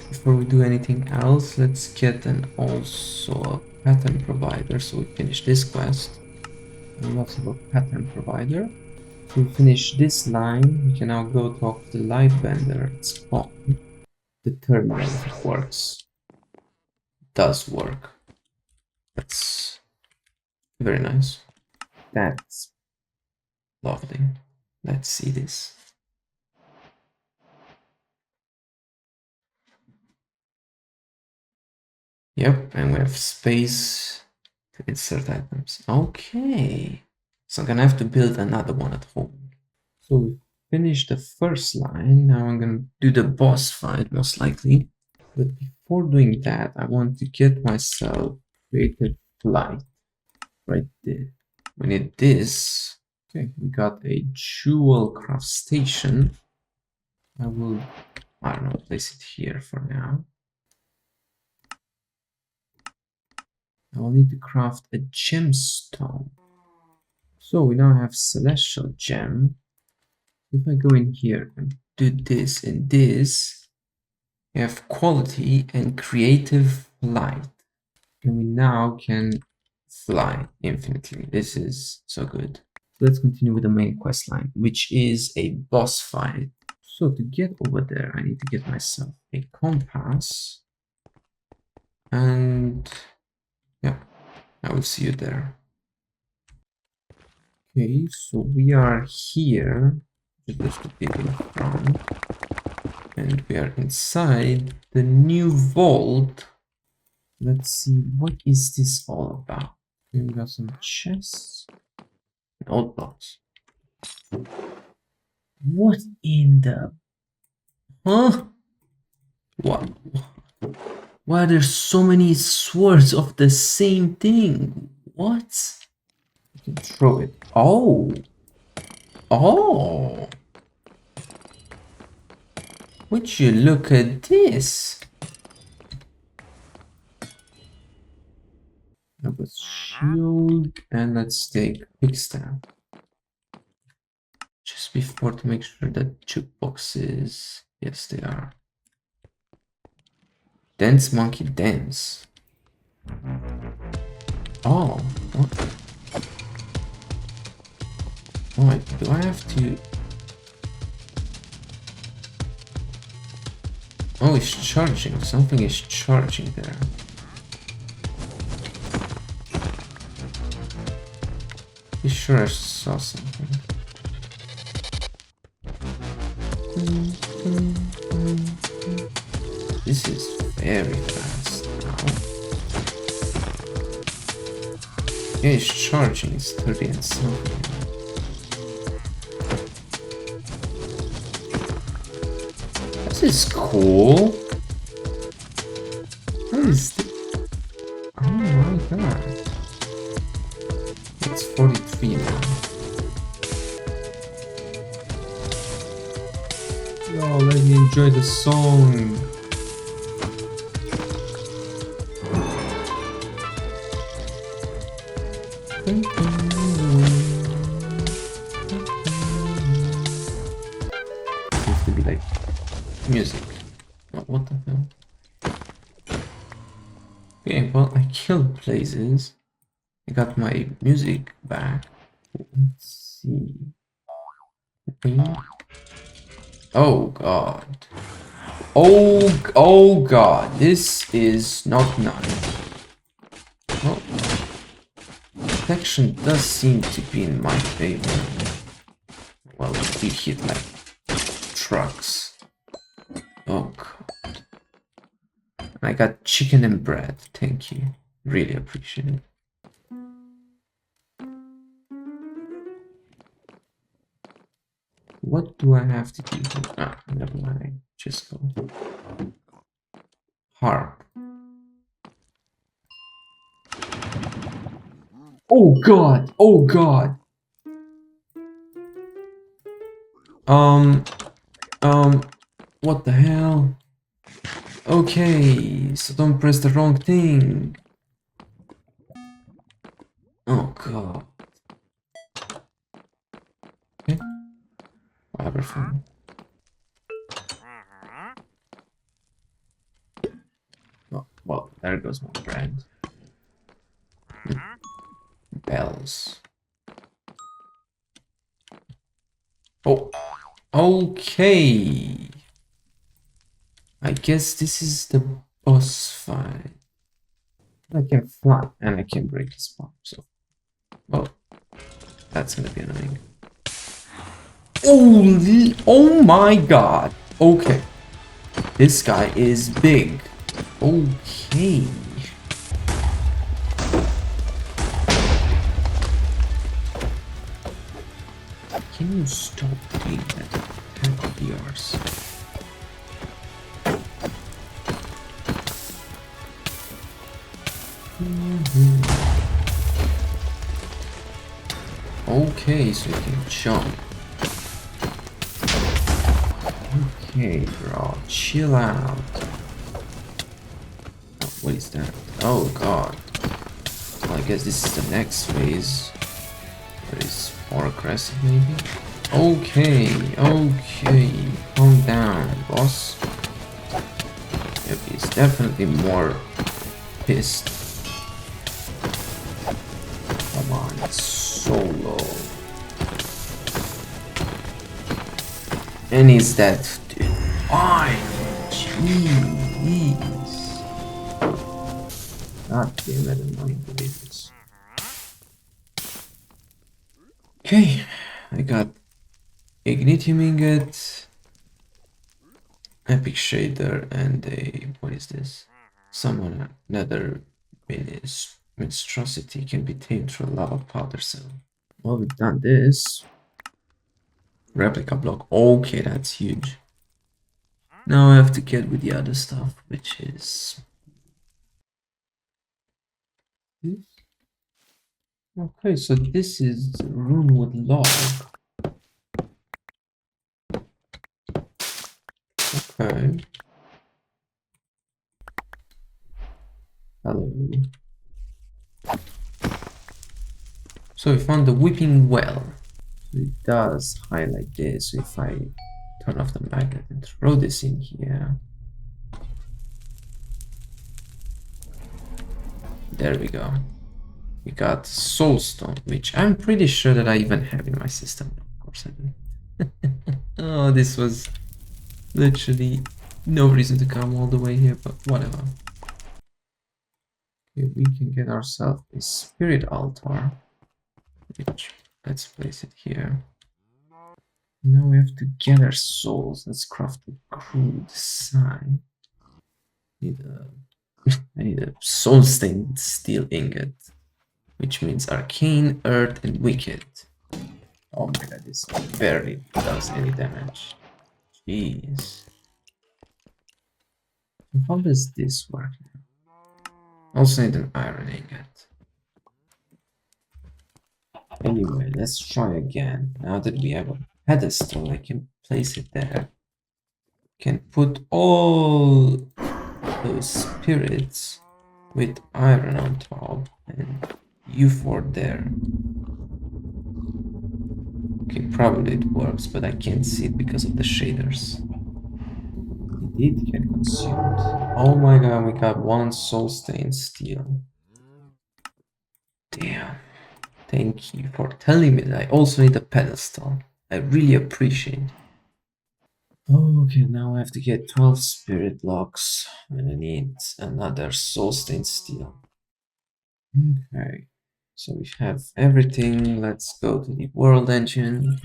before we do anything else, let's get an also a pattern provider, so we finish this quest. And lots of a pattern provider. To finish this line, we can now go talk to the light bender at spawn. The terminal, if it works. It does work. That's very nice. That's lovely. Let's see this. Yep, and we have space to insert items. Okay. So I'm gonna have to build another one at home. So we finished the first line. Now I'm gonna do the boss fight, most likely. But before doing that, I want to get myself creative light right there. We need this. Okay, we got a jewel craft station. I don't know, place it here for now. I will need to craft a gemstone. So we now have celestial gem. If I go in here and do this and this, we have quality and creative light. And we now can fly infinitely. This is so good. Let's continue with the main quest line, which is a boss fight. So to get over there, I need to get myself a compass. And yeah, I will see you there. Okay, so we are here. Just to dig in front. And we are inside the new vault. Let's see, what is this all about? We got some chests. Old blocks. What in the... Huh? What? Why are there so many swords of the same thing? What? You can throw it. Oh! Oh! Would you look at this? Have a shield, and let's take quick stamp. Just before to make sure that jukeboxes, yes they are. Dance monkey dance. Oh, what? Oh, do I have to? Oh, it's charging. Something is charging there. You sure I saw something? This is very fast now. Yeah, it's charging. It's 30 and something. This is cool. What is this? Oh my god. It's 43 now. Yo, let me enjoy the song. Seems to be like music. What the hell? Okay, well, I killed places. I got my music back. Let's see. Oh god. Oh god. This is not nice. Well, protection does seem to be in my favor. Well, we hit like trucks. Oh god. I got chicken and bread. Thank you. Really appreciate it. What do I have to do? Ah, never mind. Just go. Harp. Oh god! Oh god! What the hell? Okay, so don't press the wrong thing. Oh god. Okay. Whatever, fine. Oh, well, there goes my bread. Bells. Oh, okay. I guess this is the boss fight. I can fly and I can break his bomb, so. Oh, that's gonna be annoying. Holy, oh my god. Okay. This guy is big. Okay. Can you stop doing that? Heck of yours. Okay, so you can jump. Okay, bro, chill out. Oh, what is that? Oh god. Well, I guess this is the next phase. Where it's more aggressive, maybe? Okay, okay. Calm down, boss. Yep, he's definitely more pissed. Come on, it's so low. And he's dead. Dude. Fine. Jeez. God damn it, I'm not even believe this. Okay, I got Ignitium ingot, epic shader, and a what is this? Summon another monstrosity can be tamed through a lava powder cell. Well, we've done this. Replica block. Okay, that's huge. Now I have to get with the other stuff, which is this. Okay, so this is Runewood log. Okay. Hello. So we found the weeping well. So it does highlight this. So if I turn off the magnet and throw this in here. There we go. We got soulstone, which I'm pretty sure that I even have in my system. Of course I do. Oh, this was literally no reason to come all the way here, but whatever. Okay, we can get ourselves a spirit altar, which let's place it here. Now we have to gather souls. Let's craft a crude sign. I need a soul stained steel ingot, which means arcane, earth, and wicked. Oh my god, this barely does any damage. Jeez. How does this work now? Also need an iron ingot. Anyway, let's try again. Now that we have a pedestal, I can place it there. Can put all those spirits with iron on top and you four there. Okay, probably it works, but I can't see it because of the shaders. It did get consumed. Oh my god, we got one soul stain steel. Damn. Thank you for telling me that I also need a pedestal. I really appreciate it. Okay, now I have to get 12 spirit blocks and I need another soul stained steel. Okay, so we have everything. Let's go to the world engine.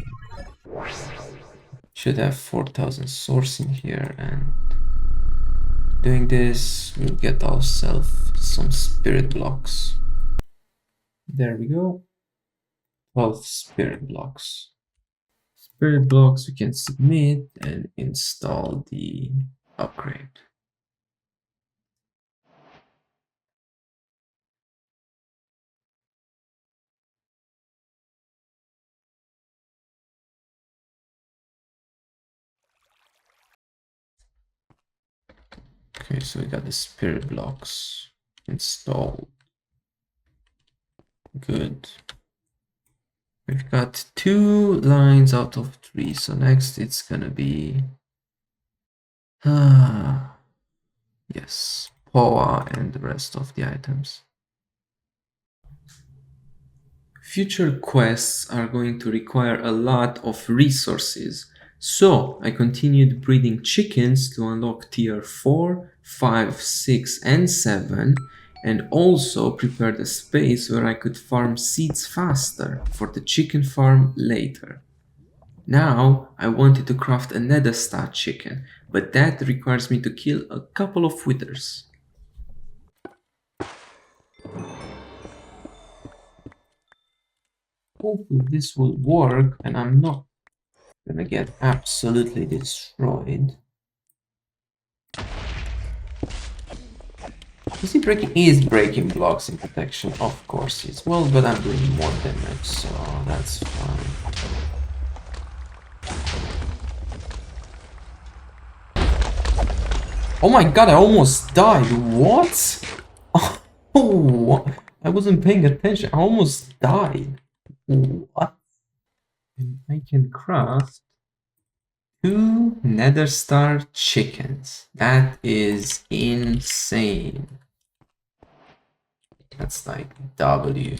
Should have 4,000 source in here, and doing this we'll get ourselves some spirit blocks. There we go. 12 spirit blocks. Spirit blocks we can submit and install the upgrade. Okay, so we got the spirit blocks installed. Good. We've got 2 lines out of 3, so next it's gonna be yes, Poa and the rest of the items. Future quests are going to require a lot of resources, so I continued breeding chickens to unlock tier 4, 5, 6 and 7, and also prepared a space where I could farm seeds faster for the chicken farm later. Now I wanted to craft a nether star chicken, but that requires me to kill a couple of withers. Hopefully this will work and I'm not gonna get absolutely destroyed. Is he breaking? He is breaking blocks in protection, of course he is. Well, but I'm doing more damage, so that's fine. Oh my god, I almost died. What? Oh, I wasn't paying attention. I almost died. What? And I can craft 2 nether star chickens. That is insane. That's like W.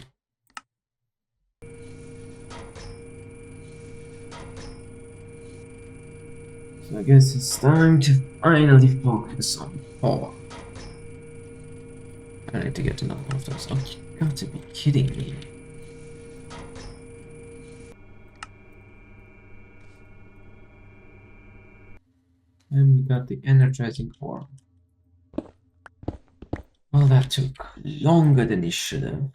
So I guess it's time to finally focus on power. I need to get another one of those. Oh, you got to be kidding me. And we got the energizing orb. Well, that took longer than it should have.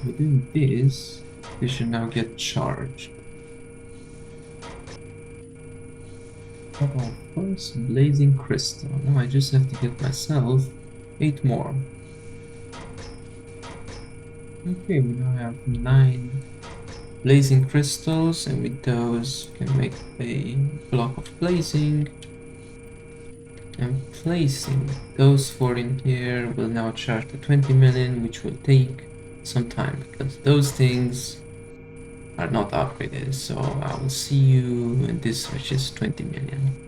By doing this, they should now get charged. First, blazing crystal. Now I just have to get myself 8 more. Okay, we now have 9 blazing crystals, and with those we can make a block of blazing. And placing those 4 in here will now charge the 20 million, which will take some time because those things are not upgraded. So I will see you when this reaches 20 million.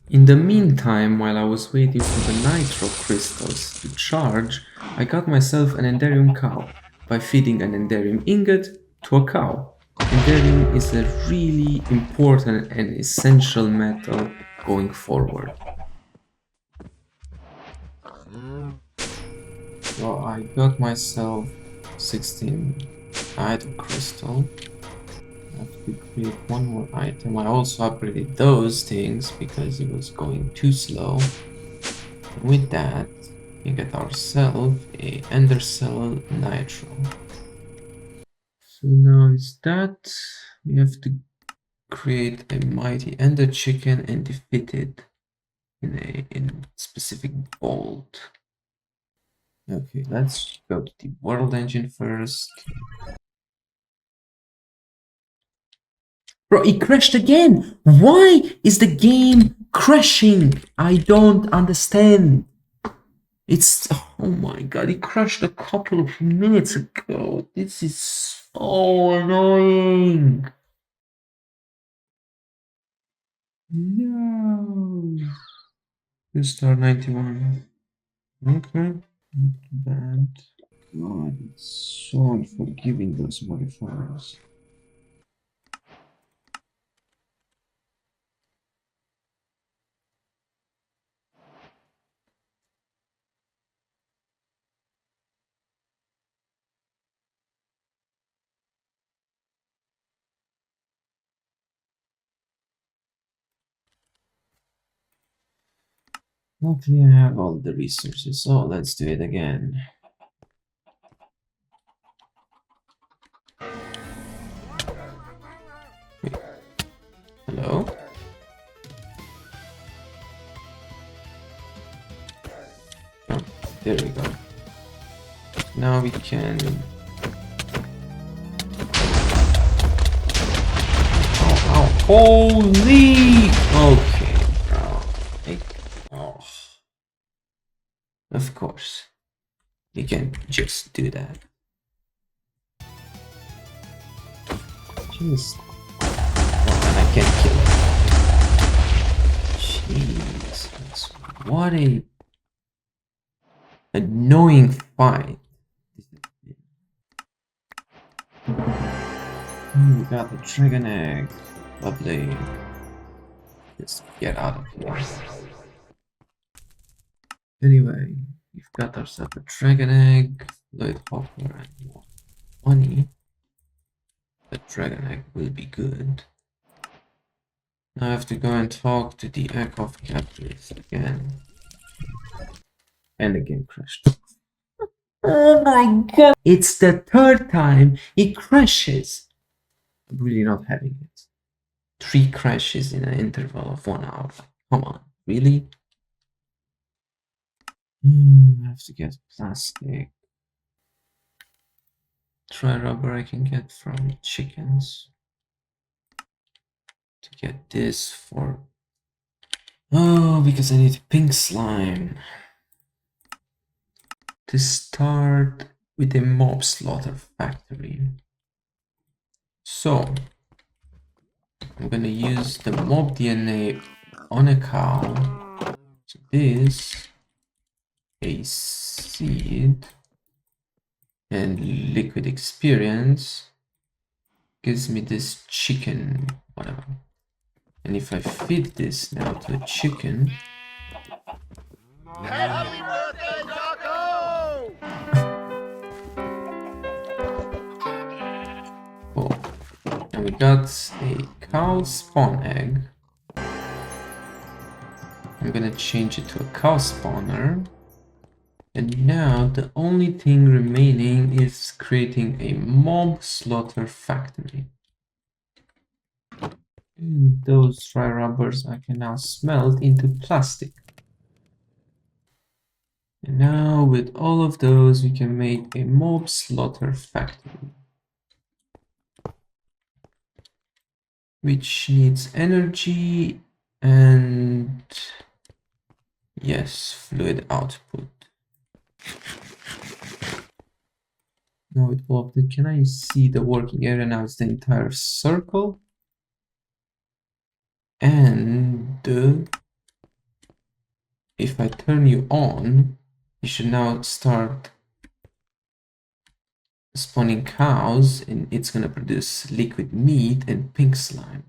In the meantime, while I was waiting for the nitro crystals to charge, I got myself an Enderium cow by feeding an Enderium ingot to a cow. Enderium is a really important and essential metal going forward. So I got myself 16 item crystal. I have to create one more item. I also upgraded those things because it was going too slow. With that, we get ourselves a Ender Cell Nitro. So now is that we have to create a mighty Ender Chicken and defeat it in a specific vault. Okay, let's go to the world engine first. Bro, it crashed again! Why is the game crashing? I don't understand. It's... oh my god, it crashed a couple of minutes ago. This is so annoying. No. Star 91. Okay. Not bad. God, it's so unforgiving, those modifiers. Luckily, I have all the resources, so let's do it again. Wait. Hello? Oh, there we go. Now we can... oh, holy! Okay, bro. Oh. Of course. You can just do that. Just... oh, and I can't kill it. Jesus. What a... annoying fight. We got the dragon egg. Lovely. Just get out of here. Anyway, we've got ourselves a dragon egg, Lloyd Hopper, and more money. The dragon egg will be good. Now I have to go and talk to the Echo Catalyst again. And the game crashed. Oh my god! It's the 3rd time it crashes. I'm really not having it. 3 crashes in an interval of 1 hour. Come on, really? I have to get plastic. Try rubber I can get from chickens. To get this for... oh, because I need pink slime. To start with a mob slaughter factory. So, I'm gonna use the mob DNA on a cow. So this, a seed, and liquid experience gives me this chicken, whatever. And if I feed this now to a chicken... Happy birthday, Taco! got a cow spawn egg. I'm gonna change it to a cow spawner. And now the only thing remaining is creating a mob slaughter factory. And those dry rubbers I can now smelt into plastic. And now with all of those we can make a mob slaughter factory, which needs energy and yes, fluid output. Now with all of the, can I see the working area now? It's the entire circle. And if I turn you on, you should now start spawning cows, and it's gonna produce liquid meat and pink slime.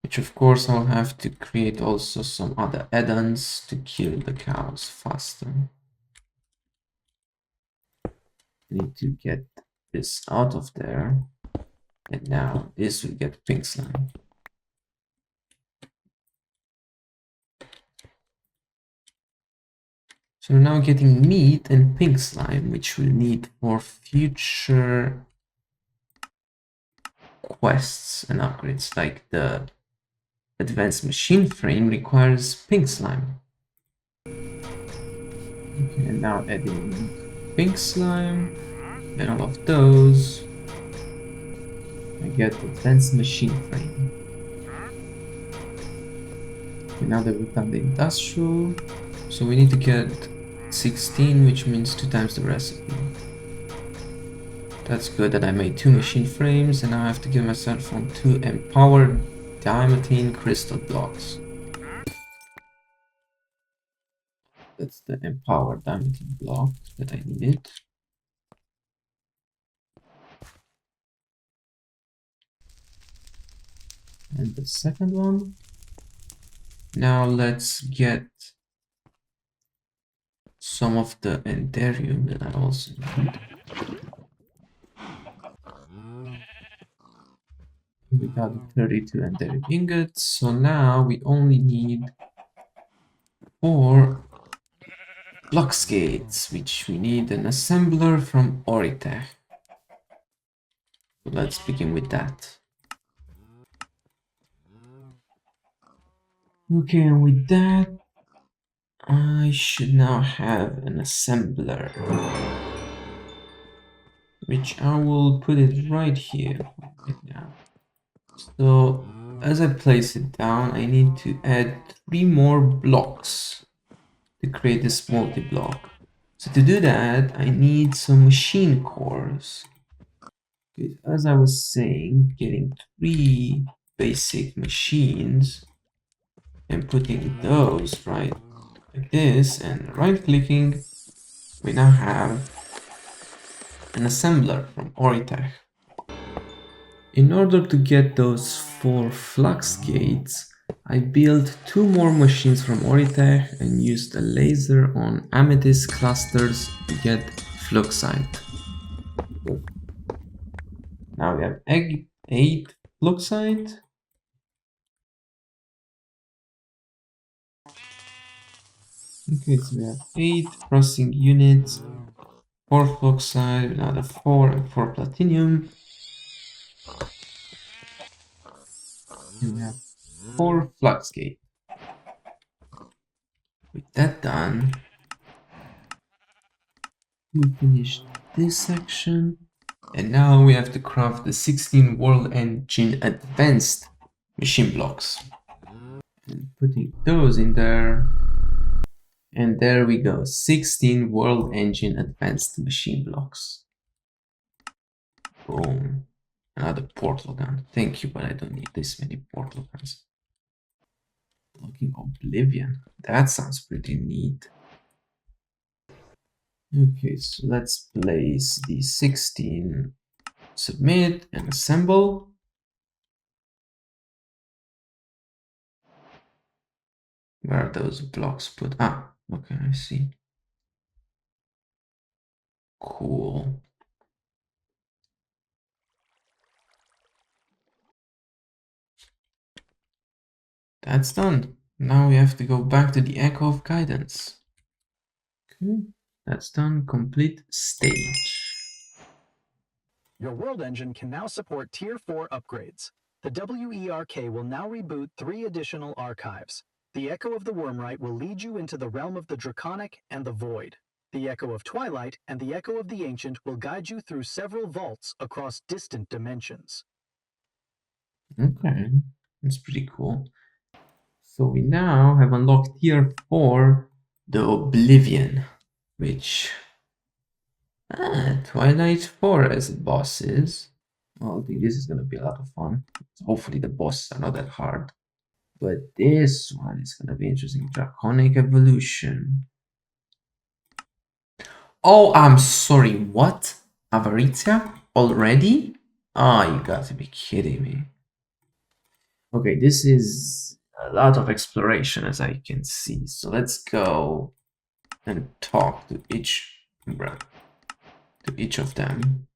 Which of course I'll have to create also some other add-ons to kill the cows faster. Need to get this out of there, and now this will get pink slime. So we're now getting meat and pink slime, which we'll need for future quests and upgrades, like the advanced machine frame requires pink slime. Okay, and now adding pink slime and all of those, I get advanced machine frame. Okay, now that we've done the industrial, so we need to get 16, which means 2 times the recipe. That's good that I made 2 machine frames, and now I have to give myself on 2 empowered diamantine crystal blocks. That's the empowered diamantine block that I needed. And the second one. Now let's get some of the Enderium that I also need. We got 32 Enderium ingots, so now we only need 4 block skates, which we need an assembler from Oritech. So let's begin with that. Okay, and with that, I should now have an assembler, which I will put it right here right now. So as I place it down, I need to add 3 more blocks to create this multi-block. So to do that, I need some machine cores. Okay, as I was saying, getting 3 basic machines and putting those right like this, and right clicking, we now have an assembler from Oritech. In order to get those 4 flux gates, I built 2 more machines from Oritech and used a laser on amethyst clusters to get fluxite. Now we have 8 fluxite. Okay, so we have 8 processing units, 4 fluxite, another 4 and 4 platinum. And we have 4 flux gate. With that done, we finished this section. And now we have to craft the 16 World Engine Advanced machine blocks. And putting those in there. And there we go, 16 World Engine Advanced machine blocks. Boom. Another portal gun. Thank you, but I don't need this many portal guns. Blocking Oblivion. That sounds pretty neat. Okay, so let's place the 16. Submit and assemble. Where are those blocks put? Ah, okay, I see. Cool. That's done. Now we have to go back to the Echo of Guidance. Okay, that's done. Complete stage. Your world engine can now support Tier 4 upgrades. The WERK will now reboot 3 additional archives. The Echo of the Wormrite will lead you into the realm of the Draconic and the Void. The Echo of Twilight and the Echo of the Ancient will guide you through several vaults across distant dimensions. Okay, that's pretty cool. So we now have unlocked Tier 4, the Oblivion, which Twilight Forest bosses. Well, I think this is gonna be a lot of fun. Hopefully the bosses are not that hard. But this one is gonna be interesting. Draconic Evolution. Oh, I'm sorry, what? Avaritia? Already? Ah, you gotta be kidding me. Okay, this is a lot of exploration as I can see. So let's go and talk to each of them.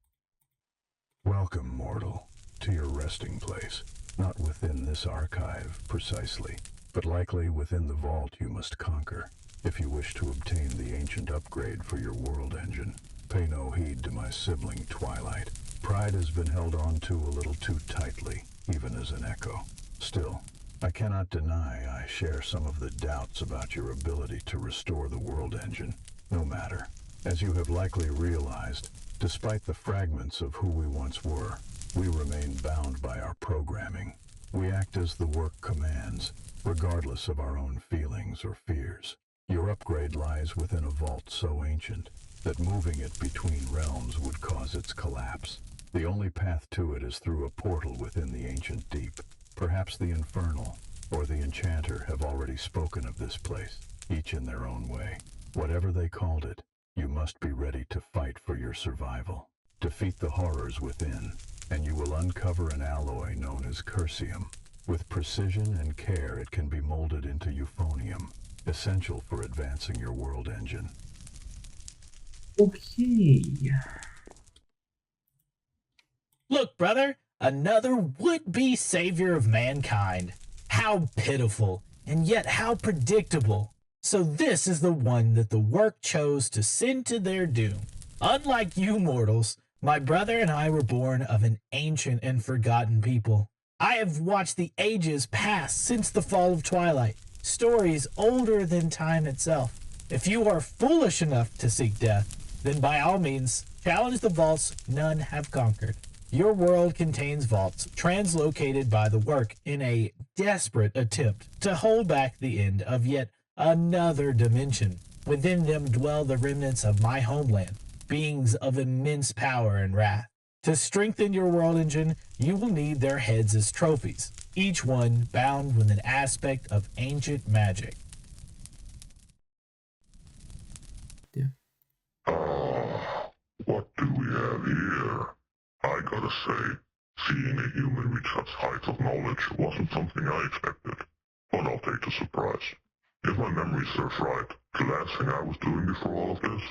Welcome, mortal, to your resting place. Not within this archive, precisely, but likely within the vault you must conquer, if you wish to obtain the ancient upgrade for your world engine. Pay no heed to my sibling, Twilight. Pride has been held on to a little too tightly, even as an echo. Still, I cannot deny I share some of the doubts about your ability to restore the world engine. No matter. As you have likely realized, despite the fragments of who we once were, we remain bound by our programming. We act as the work commands, regardless of our own feelings or fears. Your upgrade lies within a vault so ancient that moving it between realms would cause its collapse. The only path to it is through a portal within the ancient deep. Perhaps the Infernal or the Enchanter have already spoken of this place, each in their own way. Whatever they called it, you must be ready to fight for your survival. Defeat the horrors within, and you will uncover an alloy known as Cursium. With precision and care, it can be molded into euphonium, essential for advancing your world engine. Okay. Look, brother, another would-be savior of mankind. How pitiful, and yet how predictable. So this is the one that the work chose to send to their doom. Unlike you mortals, my brother and I were born of an ancient and forgotten people. I have watched the ages pass since the fall of Twilight, stories older than time itself. If you are foolish enough to seek death, then by all means, challenge the vaults none have conquered. Your world contains vaults translocated by the work in a desperate attempt to hold back the end of yet another dimension. Within them dwell the remnants of my homeland, beings of immense power and wrath. To strengthen your world engine, you will need their heads as trophies, each one bound with an aspect of ancient magic. What do we have here? I gotta say, seeing a human reach such heights of knowledge wasn't something I expected, but I'll take the surprise. If my memory serves right, the last thing I was doing before all of this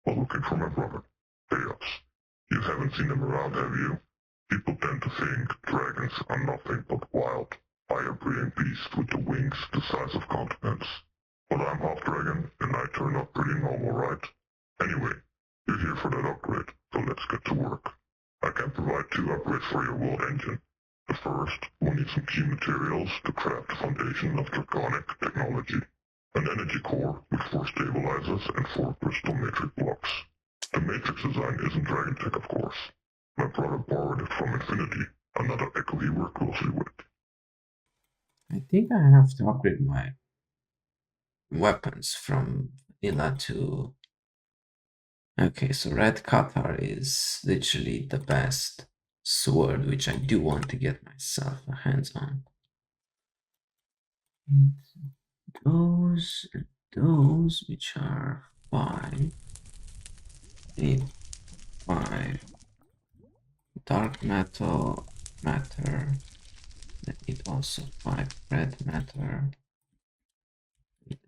was looking for my brother, Chaos. You haven't seen him around, have you? People tend to think dragons are nothing but wild, fire-breathing beasts with the wings the size of continents. But I'm half dragon, and I turn out pretty normal, right? Anyway, you're here for that upgrade, so let's get to work. I can provide 2 upgrades for your world engine. The first, we'll need some key materials to craft the foundation of draconic technology. An energy core with 4 stabilizers and 4 crystal matrix blocks. The matrix design isn't dragon tech, of course. My brother borrowed it from Infinity, another echo he worked closely with. I think I have to upgrade my weapons from vanilla to... Okay, so Red Qatar is literally the best sword, which I do want to get myself a hands on. Those which are 5. Need 5. Dark matter. I need also 5 red matter.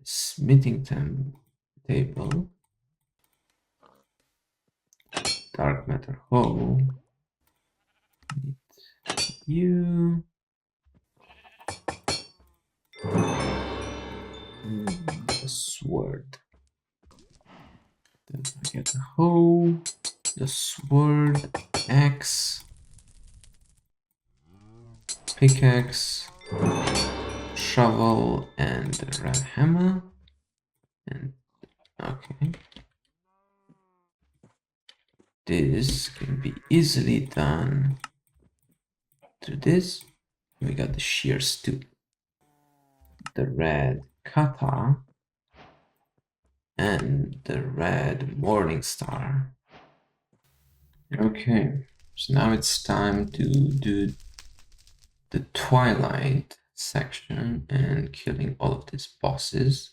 Smithing table. Dark matter hoe. Need you. The sword. Then I get the hoe, the sword, axe, pickaxe, shovel, and the red hammer. And okay. This can be easily done through this. We got the shears too. The red kata and the red morning star. Okay, so now it's time to do the twilight section and killing all of these bosses.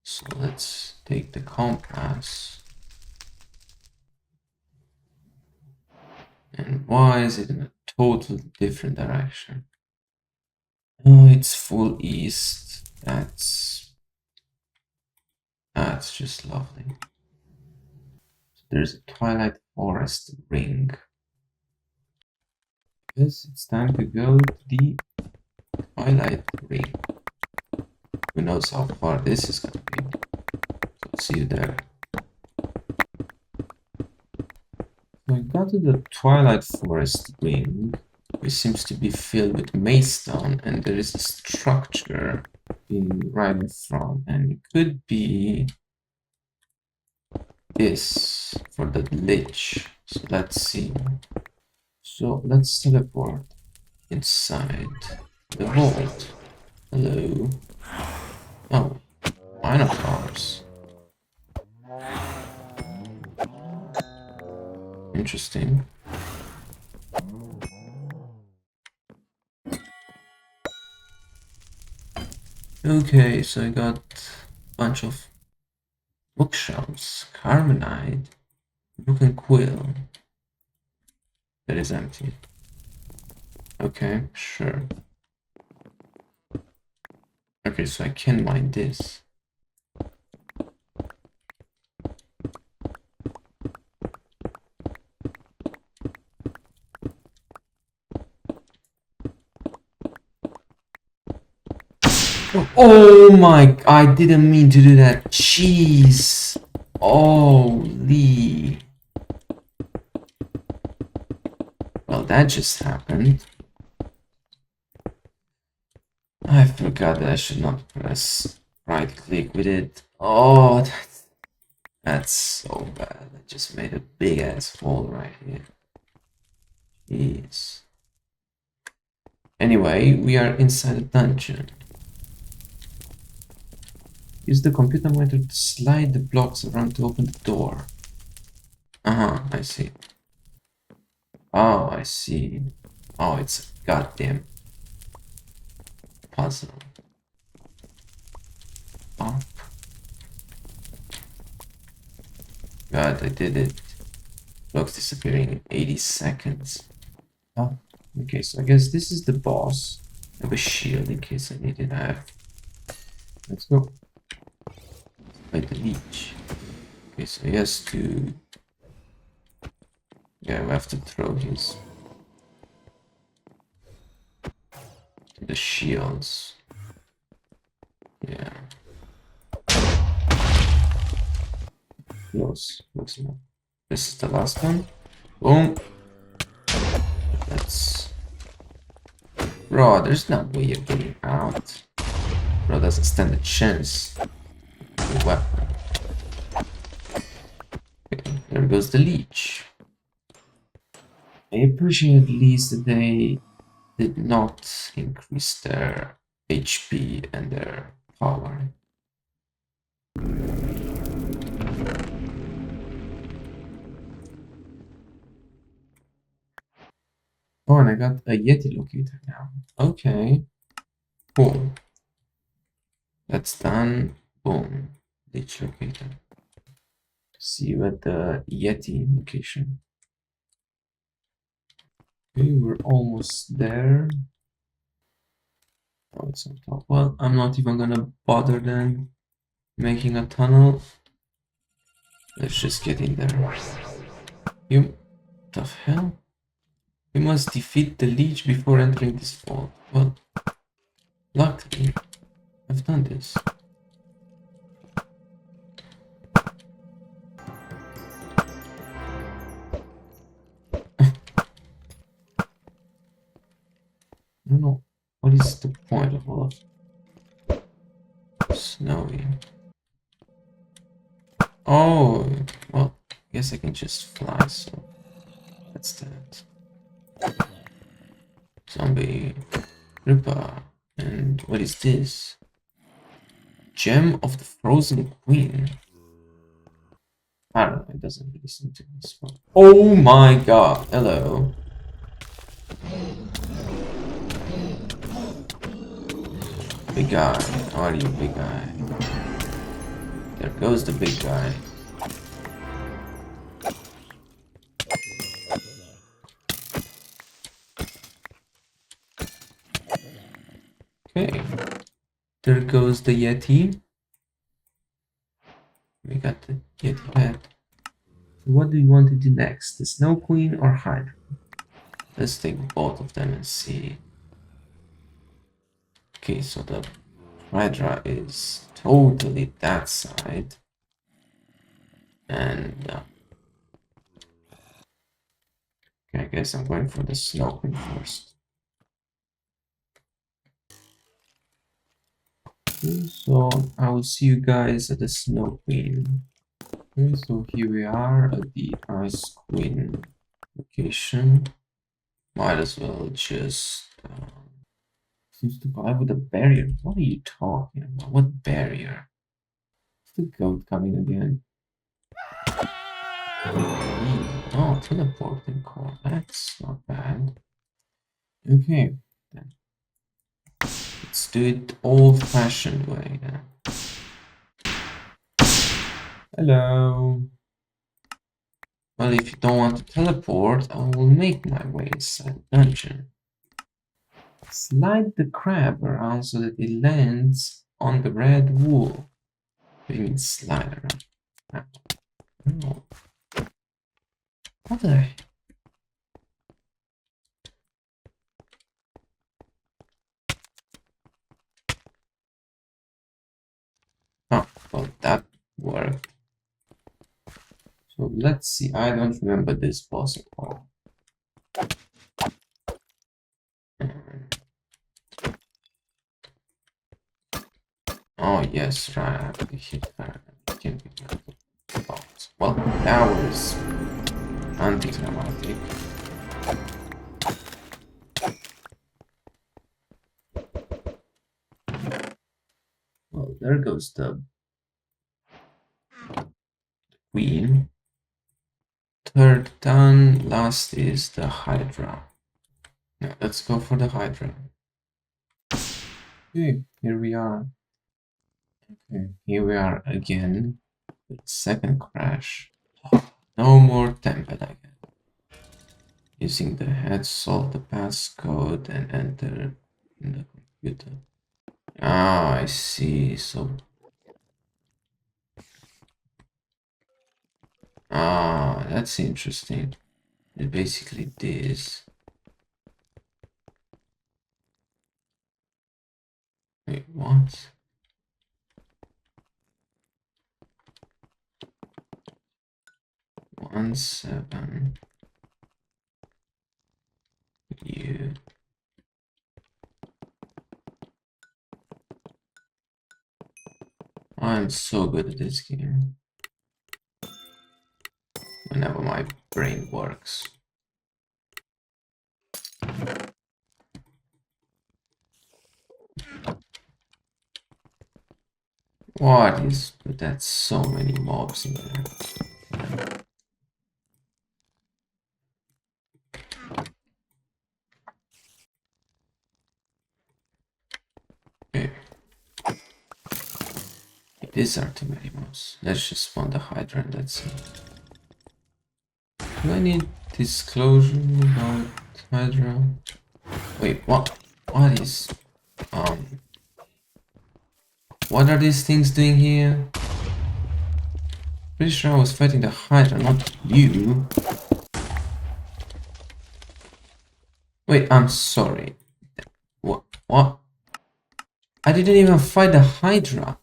So let's take the compass. And why is it in a totally different direction? Oh, it's full east. That's just lovely. So there's a Twilight Forest ring. Yes, it's time to go to the Twilight ring. Who knows how far this is gonna be? So I'll see you there. So I got to the Twilight Forest ring, which seems to be filled with maystone, and there is a structure right in front, and it could be this for the lich. So let's see. So let's teleport inside the vault. Hello. Oh, minotaurs. Interesting. Okay, so I got a bunch of bookshelves, carbonite, book and quill. That is empty. Okay, sure. Okay, so I can mine this. Oh my, I didn't mean to do that. Jeez. Holy. Well, that just happened. I forgot that I should not press right click with it. Oh, that's so bad. I just made a big ass hole right here. Jeez. Anyway, we are inside a dungeon. Use the computer monitor to slide the blocks around to open the door. I see. Oh, I see. Oh, it's a goddamn puzzle. Up. God, I did it. Blocks disappearing in 80 seconds. Oh, okay, so I guess this is the boss. I have a shield in case I need it. Let's go. Fight the leech. Okay, so he has to... Yeah, we have to throw his... the shields. Yeah. Close. Looks like. This is the last one. Boom. That's... Bro, there's no way of getting out. Bro doesn't stand a chance. The weapon. Okay, there goes the leech. I appreciate at least that they did not increase their HP and their power. Oh, and I got a Yeti locator now. Okay. Cool. That's done. Boom. Ditch locator. See you at the Yeti location. Okay, we're almost there. Oh, it's on top. Well, I'm not even gonna bother then making a tunnel. Let's just get in there. You... the hell? We must defeat the leech before entering this vault. Well, luckily, I've done this. don't know. What is the point of all of snowy? Oh, well, I guess I can just fly, so that's that. Zombie, Ripper, and what is this? Gem of the Frozen Queen. I don't know, it doesn't really seem to be smart. Oh my god, hello. Big guy, how are you, big guy? There goes the big guy. Okay, there goes the Yeti. We got the Yeti head. What do you want to do next? The Snow Queen or Hydra? Let's take both of them and see. Okay, so the Hydra is totally that side. And okay, I guess I'm going for the Snow Queen first. Okay, so I will see you guys at the Snow Queen. Okay, so here we are at the Ice Queen location. Might as well just seems to buy with a barrier. What are you talking about? What barrier? Is the goat coming again? Oh, teleporting core. That's not bad. Okay, then let's do it old-fashioned way. Hello. Well, if you don't want to teleport, I will make my way inside the dungeon. Slide the crab around so that it lands on the red wool. What do you mean slide around? No. What the heck? Oh, well, that worked. So let's see. I don't remember this boss at all. Oh yes, right. I have to hit her. Can't be boss. Well, that was anticlimactic. Well, there goes the queen. Third done. Last is the Hydra. Now let's go for the Hydra. Okay, here we are. Okay, here we are again. With second crash. No more template again. Using the head, solve the passcode and enter in the computer. Ah, I see. So that's interesting. It basically this. Wait, what? One seven. You. I'm so good at this game. Whenever my brain works. What is that's so many mobs in there. Okay. These are too many mobs. Let's just spawn the Hydra and that's it. Do I need disclosure about Hydra? Wait, what? What is what are these things doing here? Pretty sure I was fighting the Hydra, not you. Wait, I'm sorry. What? I didn't even fight the Hydra.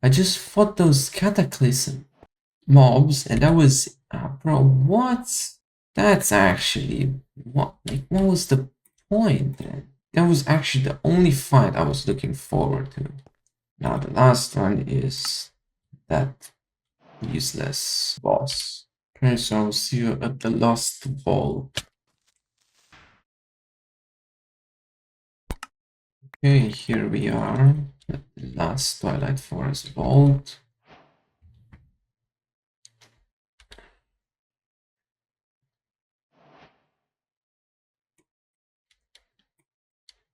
I just fought those Cataclysm mobs, and that was, bro, what? That's actually, what was the point then? That was actually the only fight I was looking forward to. Now the last one is that useless boss. Okay, so I'll see you at the last vault. Okay, here we are at the last Twilight Forest vault.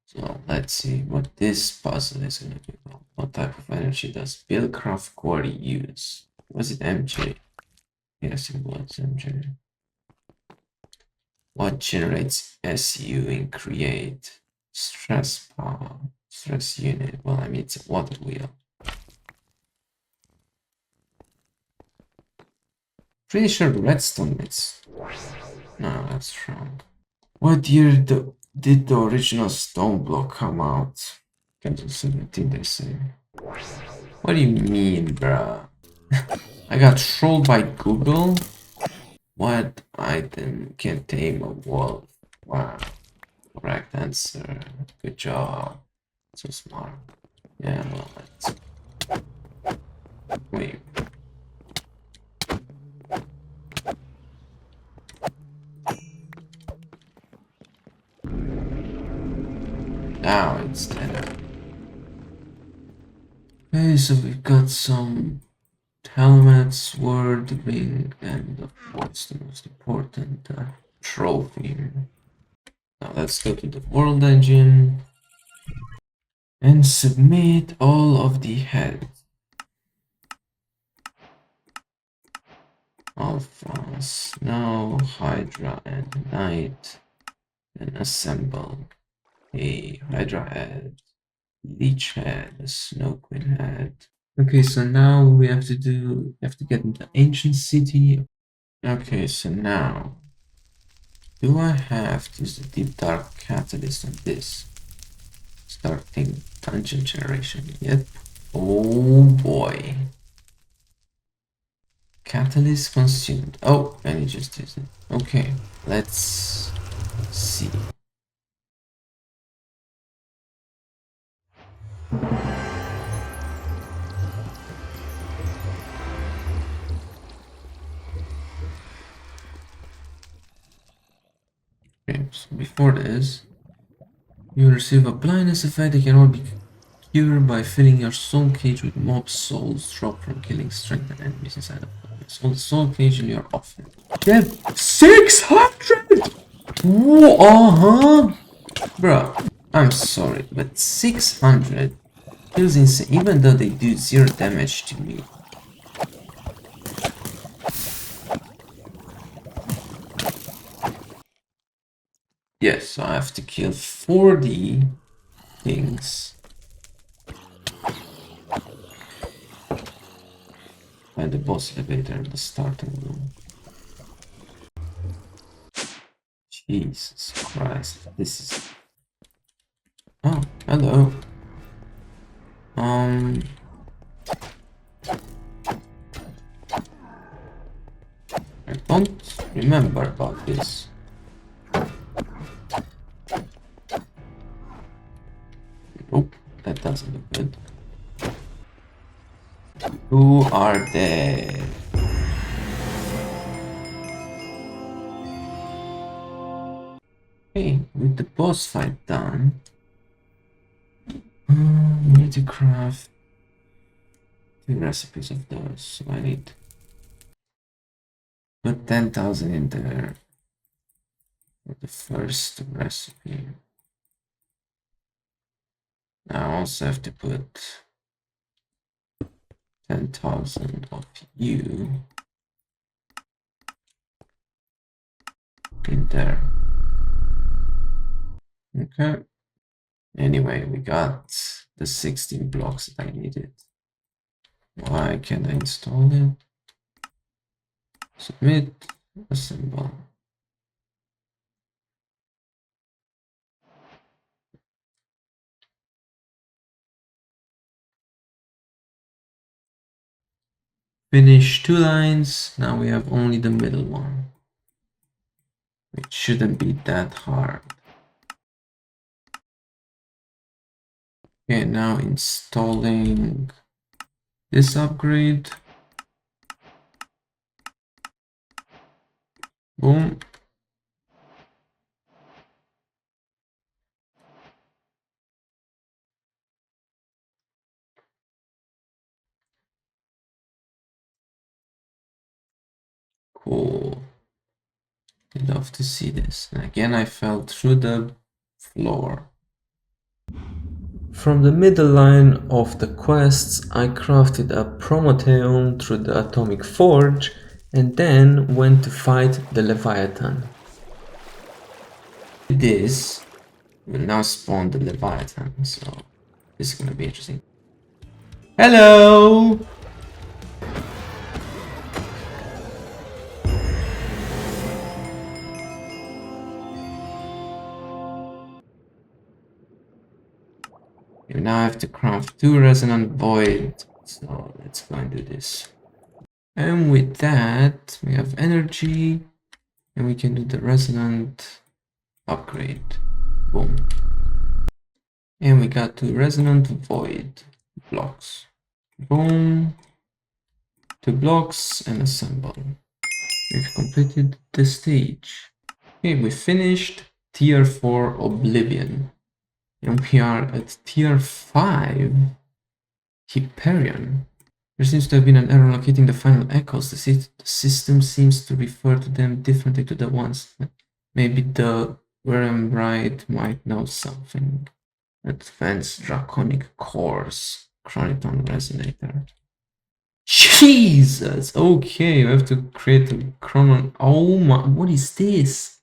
So let's see what this puzzle is going to be about. What type of energy does Billcraft Quarry use? Was it MJ? Yes, it was MJ. What generates SU in create? Stress power. Stress unit. Well, I mean, it's a water wheel. Pretty sure redstone is. No, that's wrong. What year did the original Stoneblock come out? 2017, they say. What do you mean, bruh? I got trolled by Google? What item can tame a wolf? Wow. Correct answer. Good job. So smart. Yeah, well, let's... Wait. Now it's dead. Okay, so we've got some helmet, sword, ring, and of course the most important trophy. Now let's go to the world engine and submit all of the heads. Alpha, Snow, Hydra, and Knight, and assemble a Hydra head, Leech head, a Snow Queen head. Okay, so now we have to get into the ancient city. Okay, so now do I have to use the deep dark catalyst on this? Starting dungeon generation. Yep. Oh boy. Catalyst consumed. Oh, and you just used it. Okay, let's see. Okay, so before this, you receive a blindness effect that can only be cured by filling your soul cage with mob souls dropped from killing strengthened enemies inside of it. So the soul cage in your offense. Get 600! Whoa, uh-huh! Bro, I'm sorry, but 600 feels insane, even though they do 0 damage to me. Yes, so I have to kill 40 things. Find the boss elevator in the starting room. Jesus Christ, this is... Oh, hello. I don't remember about this. Nope, that doesn't look good. Who are they? Okay, with the boss fight done, we need to craft 2 recipes of those, so I need to put 10,000 in there for the first recipe. Now I also have to put 10,000 of you in there. Okay. Anyway, we got the 16 blocks that I needed. Why can't I install it? Submit, assemble. Finish 2 lines. Now we have only the middle one. It shouldn't be that hard. Okay, now installing this upgrade. Boom. Cool. I'd love to see this. And again, I fell through the floor. From the middle line of the quests, I crafted a Prometheum through the Atomic Forge and then went to fight the Leviathan. This will now spawn the Leviathan, so this is gonna be interesting. Hello! You now have to craft 2 Resonant Void, so let's go and do this. And with that, we have energy, and we can do the Resonant upgrade. Boom. And we got 2 Resonant Void blocks. Boom. 2 blocks and assemble. We've completed the stage. Okay, we finished Tier 4 Oblivion. And we are at Tier 5 Hyperion. There seems to have been an error locating the final echoes. The system seems to refer to them differently to the ones. Maybe the Wormbride might know something. Advanced Draconic Cores. Chroniton Resonator. Jesus! Okay, we have to create a chronon. Oh my, what is this?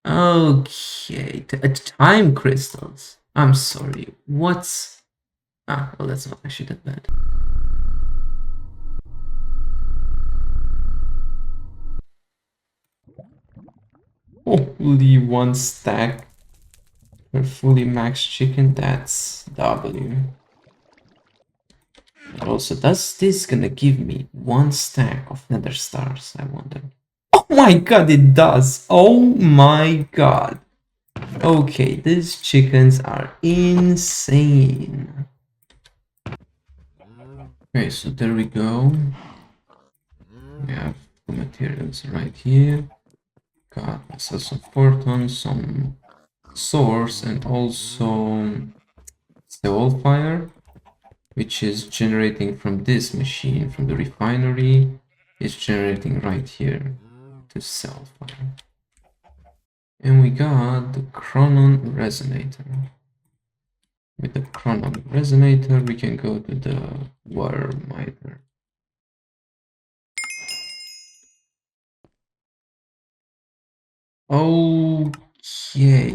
Okay, time crystals. I'm sorry, what's... Ah, well, that's not actually that bad. Holy 1 stack for fully maxed chicken, that's W. And also, does this gonna give me 1 stack of nether stars, I wonder? Oh my god, it does! Oh my god! Okay, these chickens are insane. Okay, so there we go. We have the materials right here. Got myself some photons, some source, and also the fire, which is generating from this machine, from the refinery. It's generating right here to sell fire. And we got the Chronon Resonator. With the Chronon Resonator, we can go to the Water Miner. Okay,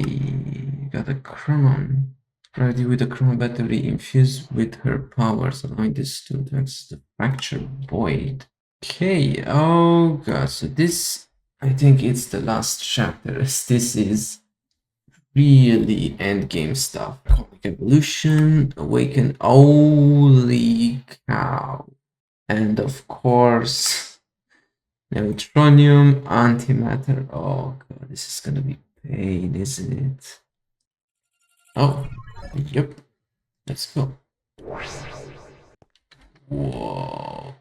got a Chronon. Ready with the Chronon battery infused with her powers, allowing this to access the fracture void. Okay, oh god, so this, I think it's the last chapter. This is really endgame stuff. Cosmic Evolution, Awaken, holy cow. And of course, Neutronium, Antimatter. Oh god, this is gonna be pain, isn't it? Oh, yep. Let's go. Whoa.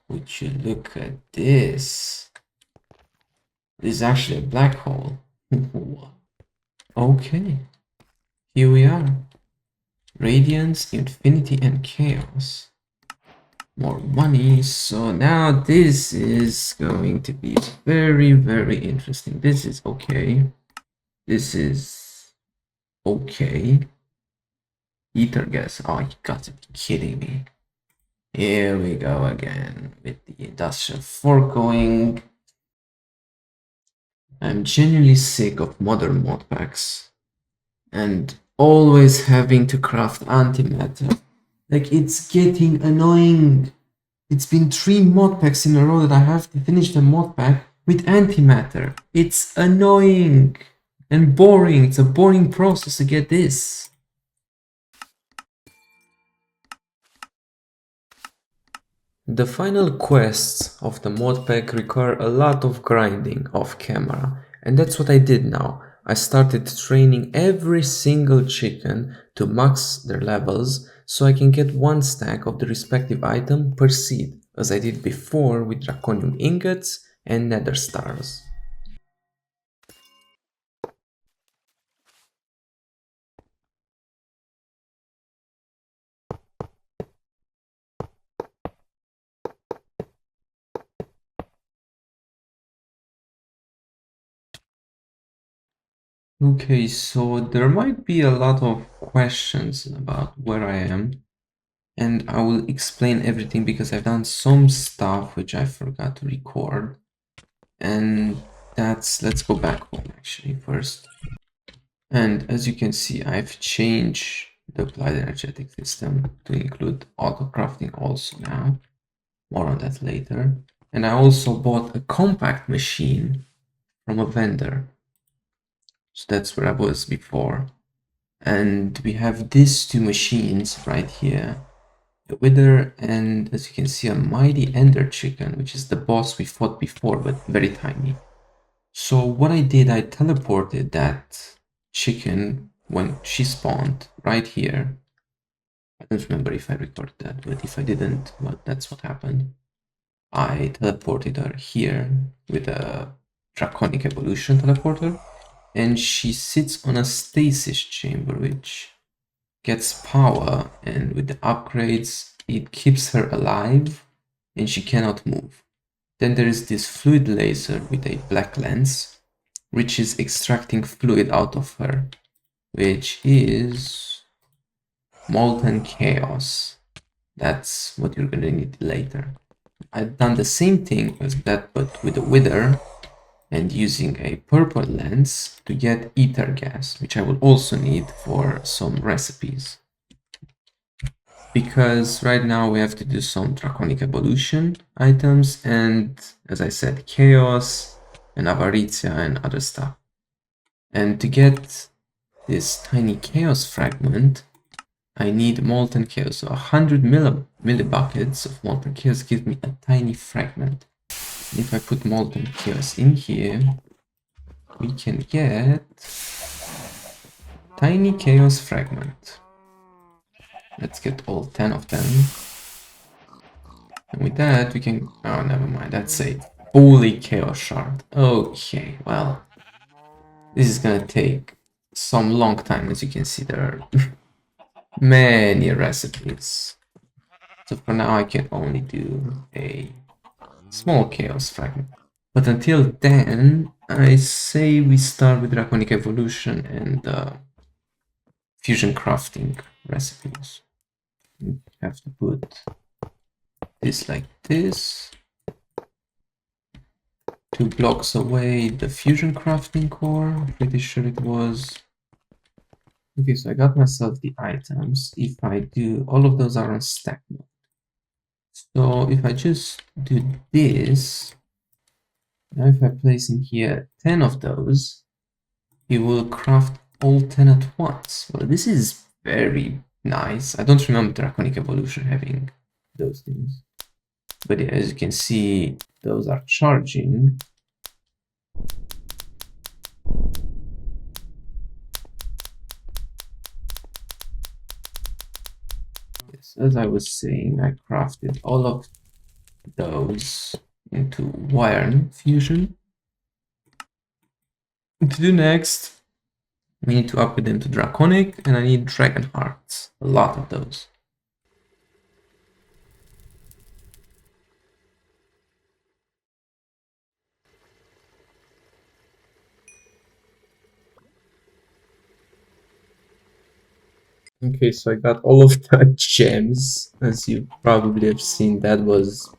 Would you look at this? This is actually a black hole. Okay. Here we are. Radiance, Infinity, and Chaos. More money. So now this is going to be very, very interesting. This is okay. This is okay. Ether gas. Oh, you got to be kidding me. Here we go again with the industrial foregoing. I'm genuinely sick of modern modpacks and always having to craft antimatter. Like, it's getting annoying. It's been 3 modpacks in a row that I have to finish the modpack with antimatter. It's annoying and boring. It's a boring process to get this. The final quests of the modpack require a lot of grinding off camera, and that's what I did now. I started training every single chicken to max their levels so I can get one stack of the respective item per seed, as I did before with draconium ingots and nether stars. Okay, so there might be a lot of questions about where I am, and I will explain everything because I've done some stuff which I forgot to record. And let's go back home actually first. And as you can see, I've changed the applied energetic system to include auto crafting also now. More on that later. And I also bought a compact machine from a vendor. So that's where I was before. And we have these two machines right here. The Wither and, as you can see, a mighty Ender Chicken, which is the boss we fought before, but very tiny. So what I did, I teleported that chicken when she spawned right here. I don't remember if I recorded that, but if I didn't, well, that's what happened. I teleported her here with a Draconic Evolution teleporter, and she sits on a stasis chamber, which gets power, and with the upgrades, it keeps her alive, and she cannot move. Then there is this fluid laser with a black lens, which is extracting fluid out of her, which is Molten Chaos. That's what you're gonna need later. I've done the same thing as that, but with a Wither, and using a purple lens to get ether gas, which I will also need for some recipes. Because right now we have to do some Draconic Evolution items, and as I said, Chaos and Avaritia and other stuff. And to get this tiny Chaos fragment, I need Molten Chaos. So 100 millibuckets of Molten Chaos gives me a tiny fragment. And if I put Molten Chaos in here, we can get tiny Chaos fragment. Let's get all 10 of them. And with that, we can... Oh, never mind. That's a fully Chaos Shard. Okay, well... This is gonna take some long time, as you can see. There are many recipes. So for now, I can only do a small Chaos Fragment. But until then, I say we start with Draconic Evolution and Fusion Crafting recipes. We have to put this like this. 2 blocks away, the Fusion Crafting Core. Pretty sure it was. Okay, so I got myself the items. If I do, all of those are on stack mode. So if I just do this, now if I place in here 10 of those, it will craft all 10 at once. Well, this is very nice. I don't remember Draconic Evolution having those things. But yeah, as you can see, those are charging. Yes, as I was saying, I crafted all of those into Iron Fusion. And to do next, we need to upgrade them to Draconic, and I need Dragon Hearts. A lot of those. Okay, so I got all of the gems. As you probably have seen, that was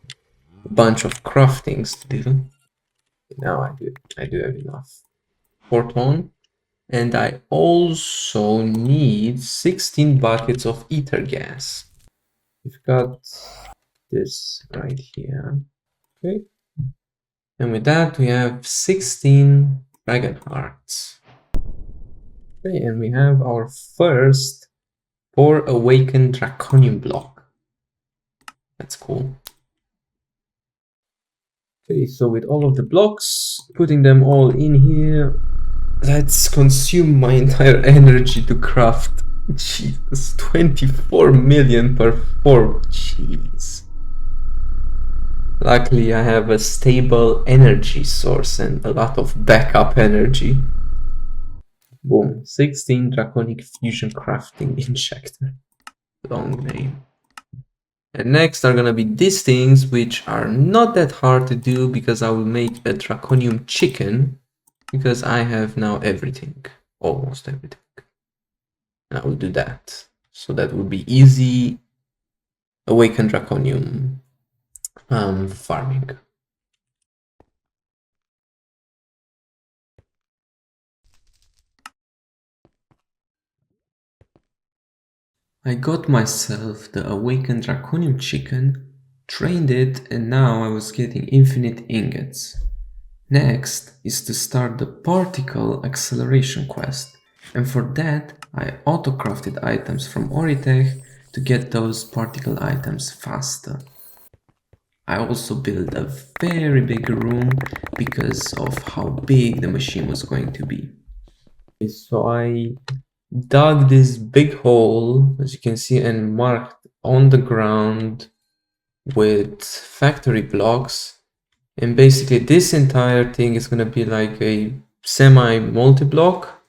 a bunch of craftings to do. Now I do have enough. Port-on. And I also need 16 buckets of ether gas. We've got this right here. Okay. And with that, we have 16 dragon hearts. Okay, and we have our first 4 awakened draconium block. That's cool. Okay, so with all of the blocks, putting them all in here, Let's consume my entire energy to craft. Jesus, 24 million per form. Jeez. Luckily, I have a stable energy source and a lot of backup energy. Boom, 16 Draconic Fusion Crafting Injector. Long name. And next are gonna be these things, which are not that hard to do because I will make a Draconium chicken because I have now everything, almost everything. And I will do that. So that will be easy Awakened Draconium farming. I got myself the Awakened Draconium chicken, trained it, and now I was getting infinite ingots. Next is to start the particle acceleration quest, and for that I auto-crafted items from Oritech to get those particle items faster. I also built a very big room because of how big the machine was going to be. So I dug this big hole, as you can see, and marked on the ground with factory blocks. And basically this entire thing is gonna be like a semi multi-block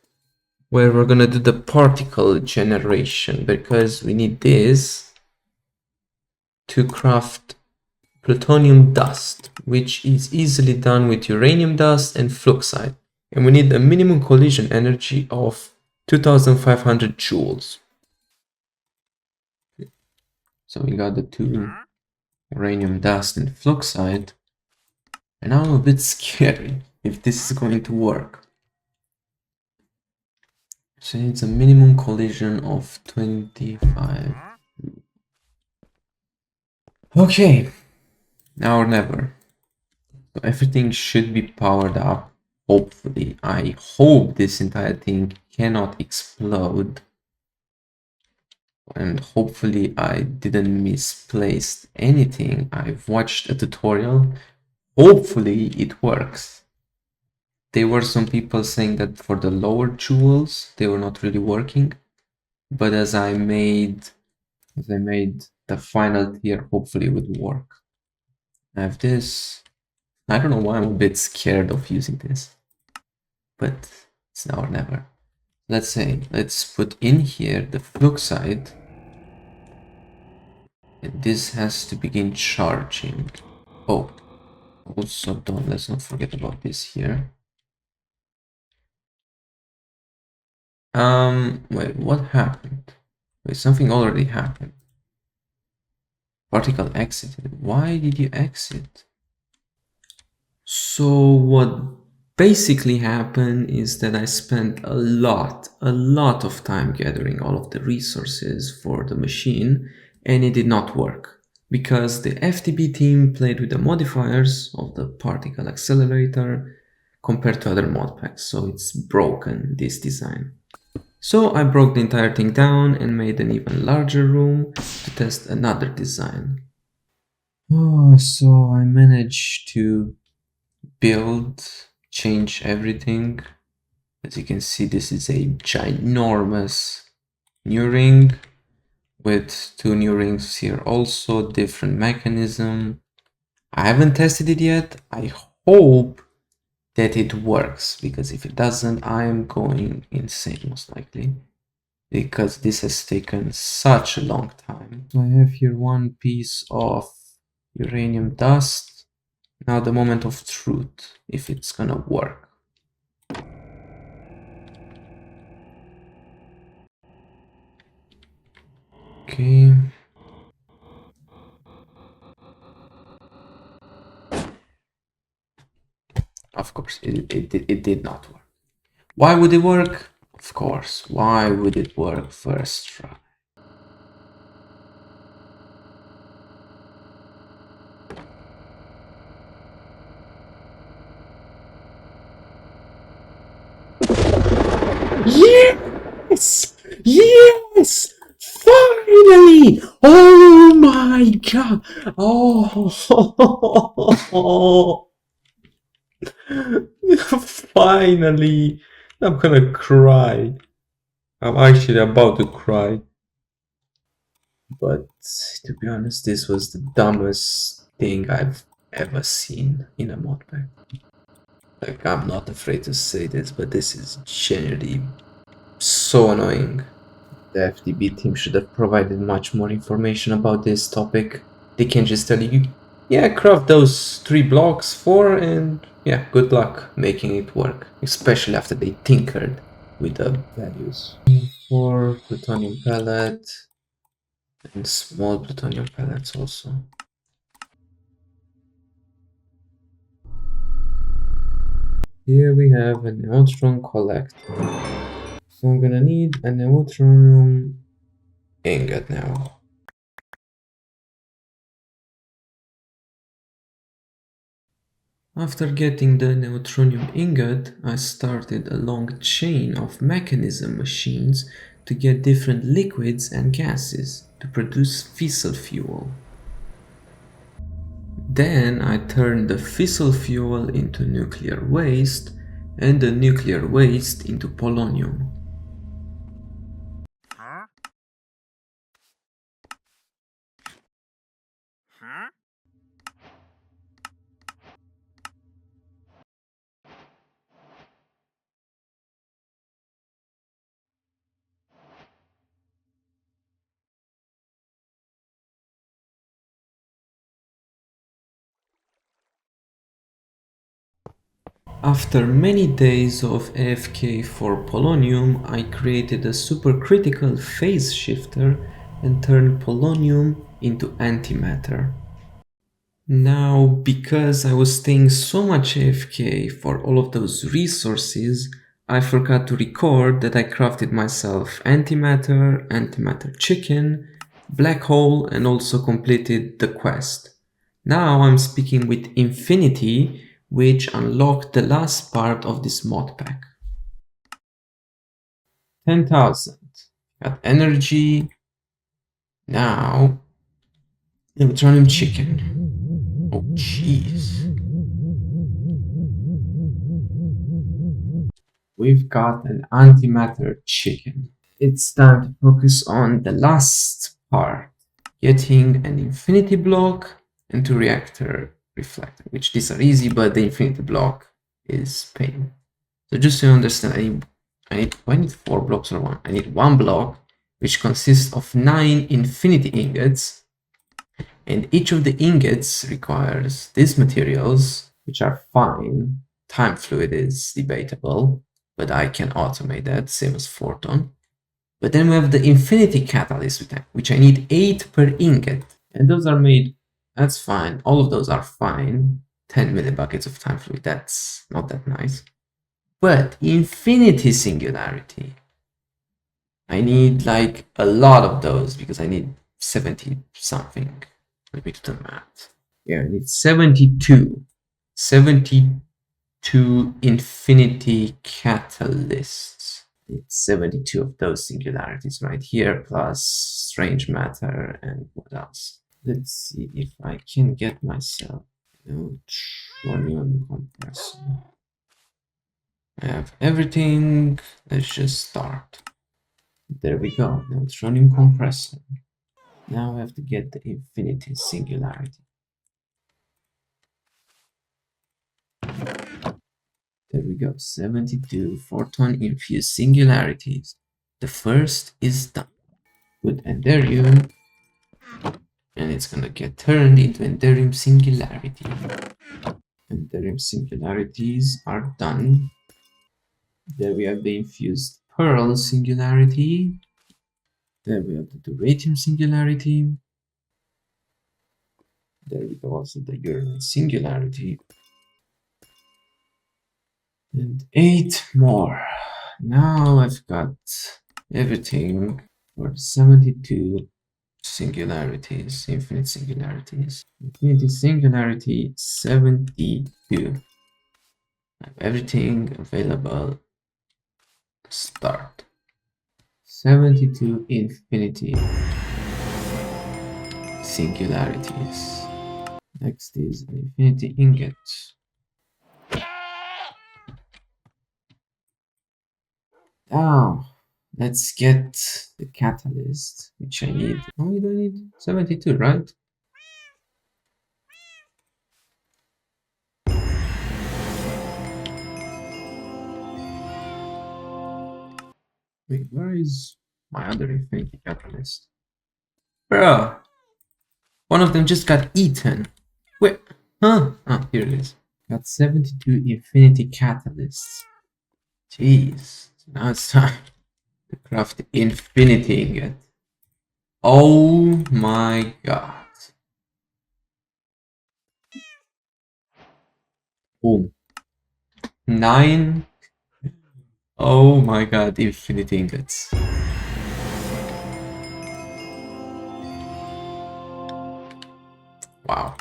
where we're gonna do the particle generation because we need this to craft plutonium dust, which is easily done with uranium dust and fluxite. And we need a minimum collision energy of 2500 joules. So we got the two uranium dust and fluxite. And I'm a bit scared if this is going to work. So it's a minimum collision of 25. Okay, now or never. So everything should be powered up. Hopefully, I hope this entire thing cannot explode. And hopefully I didn't misplace anything. I've watched a tutorial. Hopefully it works. There were some people saying that for the lower jewels, they were not really working. But as I made the final tier, hopefully it would work. I have this. I don't know why I'm a bit scared of using this. But it's now or never. Let's put in here the fluxite. And this has to begin charging. Oh, also let's not forget about this here. Wait, what happened? Wait, something already happened. Particle exited. Why did you exit? So what basically happened is that I spent a lot of time gathering all of the resources for the machine, and it did not work because the FTB team played with the modifiers of the particle accelerator compared to other mod packs, so it's broken, this design. So I broke the entire thing down and made an even larger room to test another design. So I managed to change everything. As you can see, this is a ginormous new ring with two new rings here also, different mechanism. I haven't tested it yet. I hope that it works, because if it doesn't, I am going insane most likely, because this has taken such a long time. So I have here one piece of uranium dust. Now the moment of truth, if it's gonna work. Okay. Of course, it did not work. Why would it work? Of course, why would it work first try? Yes! Yes! Finally! Oh my god! Oh! Finally! I'm gonna cry. I'm actually about to cry. But to be honest, this was the dumbest thing I've ever seen in a modpack. Like, I'm not afraid to say this, but this is genuinely so annoying. The FTB team should have provided much more information about this topic. They can just tell you, yeah, craft those 3 blocks, 4, and yeah, good luck making it work. Especially after they tinkered with the values. 4 plutonium pellet and small plutonium pellets also. Here we have a neutron collector. So I'm gonna need a neutronium ingot now. After getting the neutronium ingot, I started a long chain of mechanism machines to get different liquids and gases to produce fissile fuel. Then I turned the fissile fuel into nuclear waste and the nuclear waste into polonium. After many days of AFK for polonium, I created a supercritical phase shifter and turned polonium into antimatter. Now, because I was staying so much AFK for all of those resources, I forgot to record that I crafted myself antimatter, antimatter chicken, black hole, and also completed the quest. Now I'm speaking with Infinity, which unlocked the last part of this mod pack. 10,000. Got energy. Now, neutronium chicken. Oh, jeez. We've got an antimatter chicken. It's time to focus on the last part, getting an infinity block and 2 reactor reflector, which these are easy, but the infinity block is pain. So just so you understand, I need 4 blocks or 1. I need 1 block, which consists of 9 infinity ingots, and each of the ingots requires these materials, which are fine. Time fluid is debatable, but I can automate that, same as photon. But then we have the infinity catalyst, which I need 8 per ingot, and those are made, that's fine, all of those are fine. 10 millibuckets of time fluid, that's not that nice. But infinity singularity, I need like a lot of those because I need 70 something. Let me do the math. Yeah, I need 72. 72 infinity catalysts. It's 72 of those singularities right here, plus strange matter and what else. Let's see if I can get myself neutronium compressor. I have everything. Let's just start. There we go. Neutronium compressor. Now I have to get the infinity singularity. There we go. 72 photon infused singularities. The first is done. With Enderium. And it's gonna get turned into Enderium singularity. Enderium singularities are done. There we have the infused pearl singularity. There we have the duratium singularity. There we go, also the uranite singularity. And 8 more. Now I've got everything for 72 singularities, infinite singularities. Infinity singularity 72. I have everything available. Start. 72 infinity singularities. Next is an infinity ingot. Now, let's get the catalyst, which I need. Oh, you don't need 72, right? Wait, where is my other infinity catalyst? Bruh! One of them just got eaten. Wait, huh? Oh, here it is. Got 72 infinity catalysts. Jeez. Now it's time to craft the infinity ingot. Oh my god. Boom. 9. Oh my god, infinity ingots. Wow.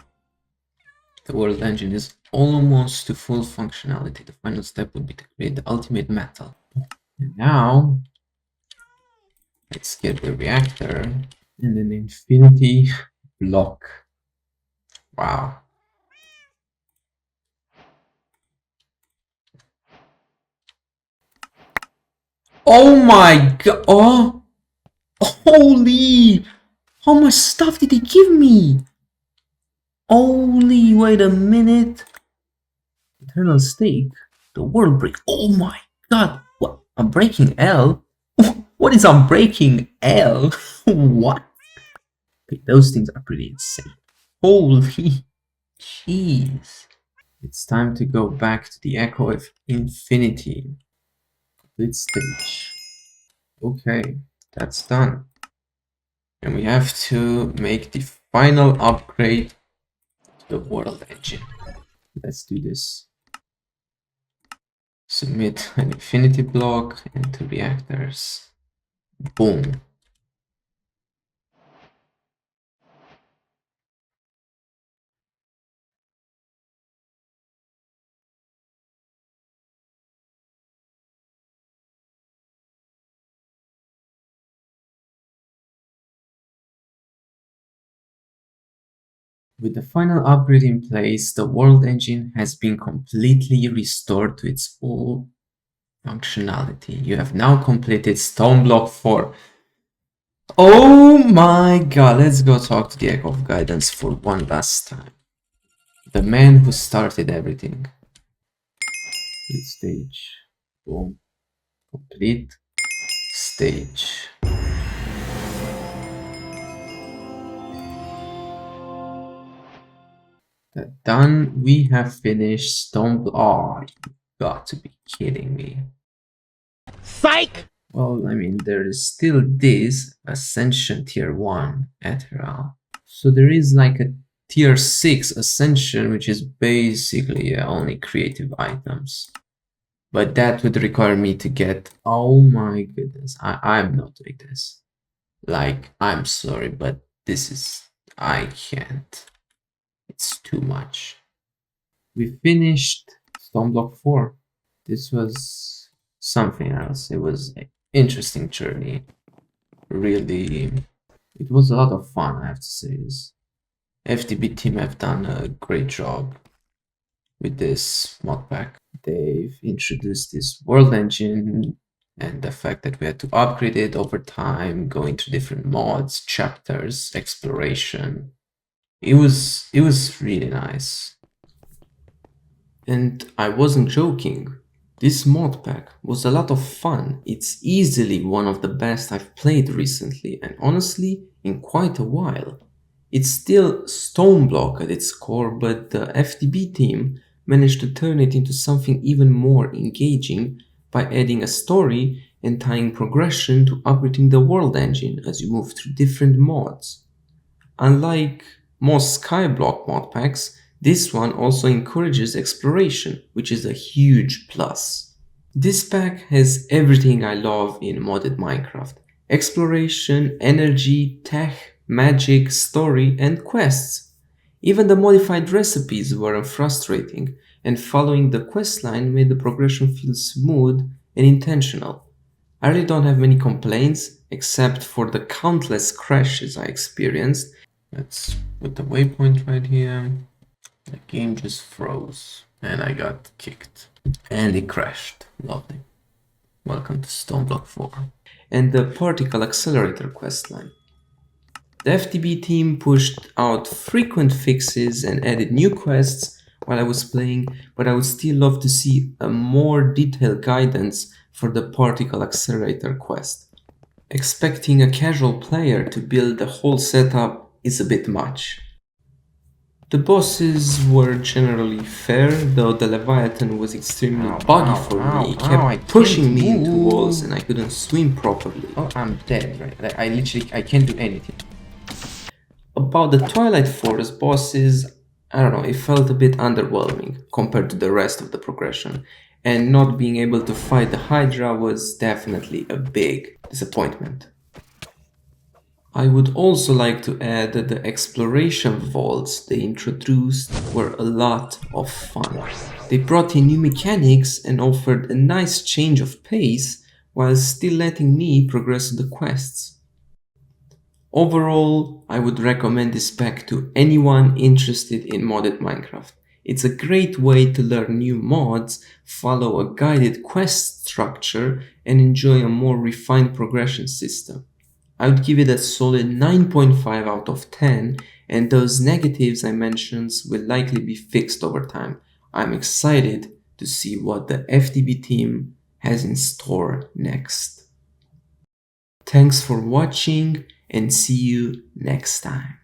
The world engine is almost to full functionality. The final step would be to create the ultimate metal. And now, let's get the reactor and an infinity block. Wow. Oh my god. Oh, holy. How much stuff did they give me? Holy, wait a minute. Eternal stake. The world break. Oh my god. What? Unbreaking L? What is Unbreaking L? What? Okay, those things are pretty insane. Holy jeez. It's time to go back to the Echo of Infinity. Complete stage. Okay, that's done. And we have to make the final upgrade to the world engine. Let's do this. Submit an infinity block into reactors. Boom. With the final upgrade in place, the world engine has been completely restored to its full functionality. You have now completed Stoneblock 4. Oh my god, let's go talk to the Echo of Guidance for one last time. The man who started everything. Complete stage. Boom. Complete stage. That done, we have finished Stoneblock. Oh, you got to be kidding me. Psych! Well, I mean, there is still this Ascension Tier 1 Ethereal. So there is like a Tier 6 Ascension, which is basically only creative items. But that would require me to get... Oh my goodness, I'm not doing this. Like, I'm sorry, but this is... I can't. It's too much. We finished Stoneblock 4. This was something else. It was an interesting journey. Really, it was a lot of fun, I have to say this. FTB Team have done a great job with this modpack. They've introduced this world engine and the fact that we had to upgrade it over time, going through different mods, chapters, exploration. It was really nice. And I wasn't joking. This mod pack was a lot of fun. It's easily one of the best I've played recently, and honestly, in quite a while. It's still Stoneblock at its core, but the FTB team managed to turn it into something even more engaging by adding a story and tying progression to upgrading the world engine as you move through different mods. Unlike most Skyblock mod packs, this one also encourages exploration, which is a huge plus. This pack has everything I love in modded Minecraft: exploration, energy, tech, magic, story, and quests. Even the modified recipes weren't frustrating, and following the questline made the progression feel smooth and intentional. I really don't have many complaints, except for the countless crashes I experienced. Let's put the waypoint right here. The game just froze and I got kicked. And it crashed. Lovely. Welcome to Stoneblock 4. And the Particle Accelerator questline. The FTB team pushed out frequent fixes and added new quests while I was playing, but I would still love to see a more detailed guidance for the Particle Accelerator quest. Expecting a casual player to build the whole setup is a bit much. The bosses were generally fair, though the Leviathan was extremely buggy for me. It kept pushing me into walls and I couldn't swim properly. Oh, I'm dead, right? Like, I can't do anything. About the Twilight Forest bosses, I don't know, it felt a bit underwhelming compared to the rest of the progression, and not being able to fight the Hydra was definitely a big disappointment. I would also like to add that the exploration vaults they introduced were a lot of fun. They brought in new mechanics and offered a nice change of pace while still letting me progress the quests. Overall, I would recommend this pack to anyone interested in modded Minecraft. It's a great way to learn new mods, follow a guided quest structure, and enjoy a more refined progression system. I would give it a solid 9.5 out of 10, and those negatives I mentioned will likely be fixed over time. I'm excited to see what the FTB team has in store next. Thanks for watching, and see you next time.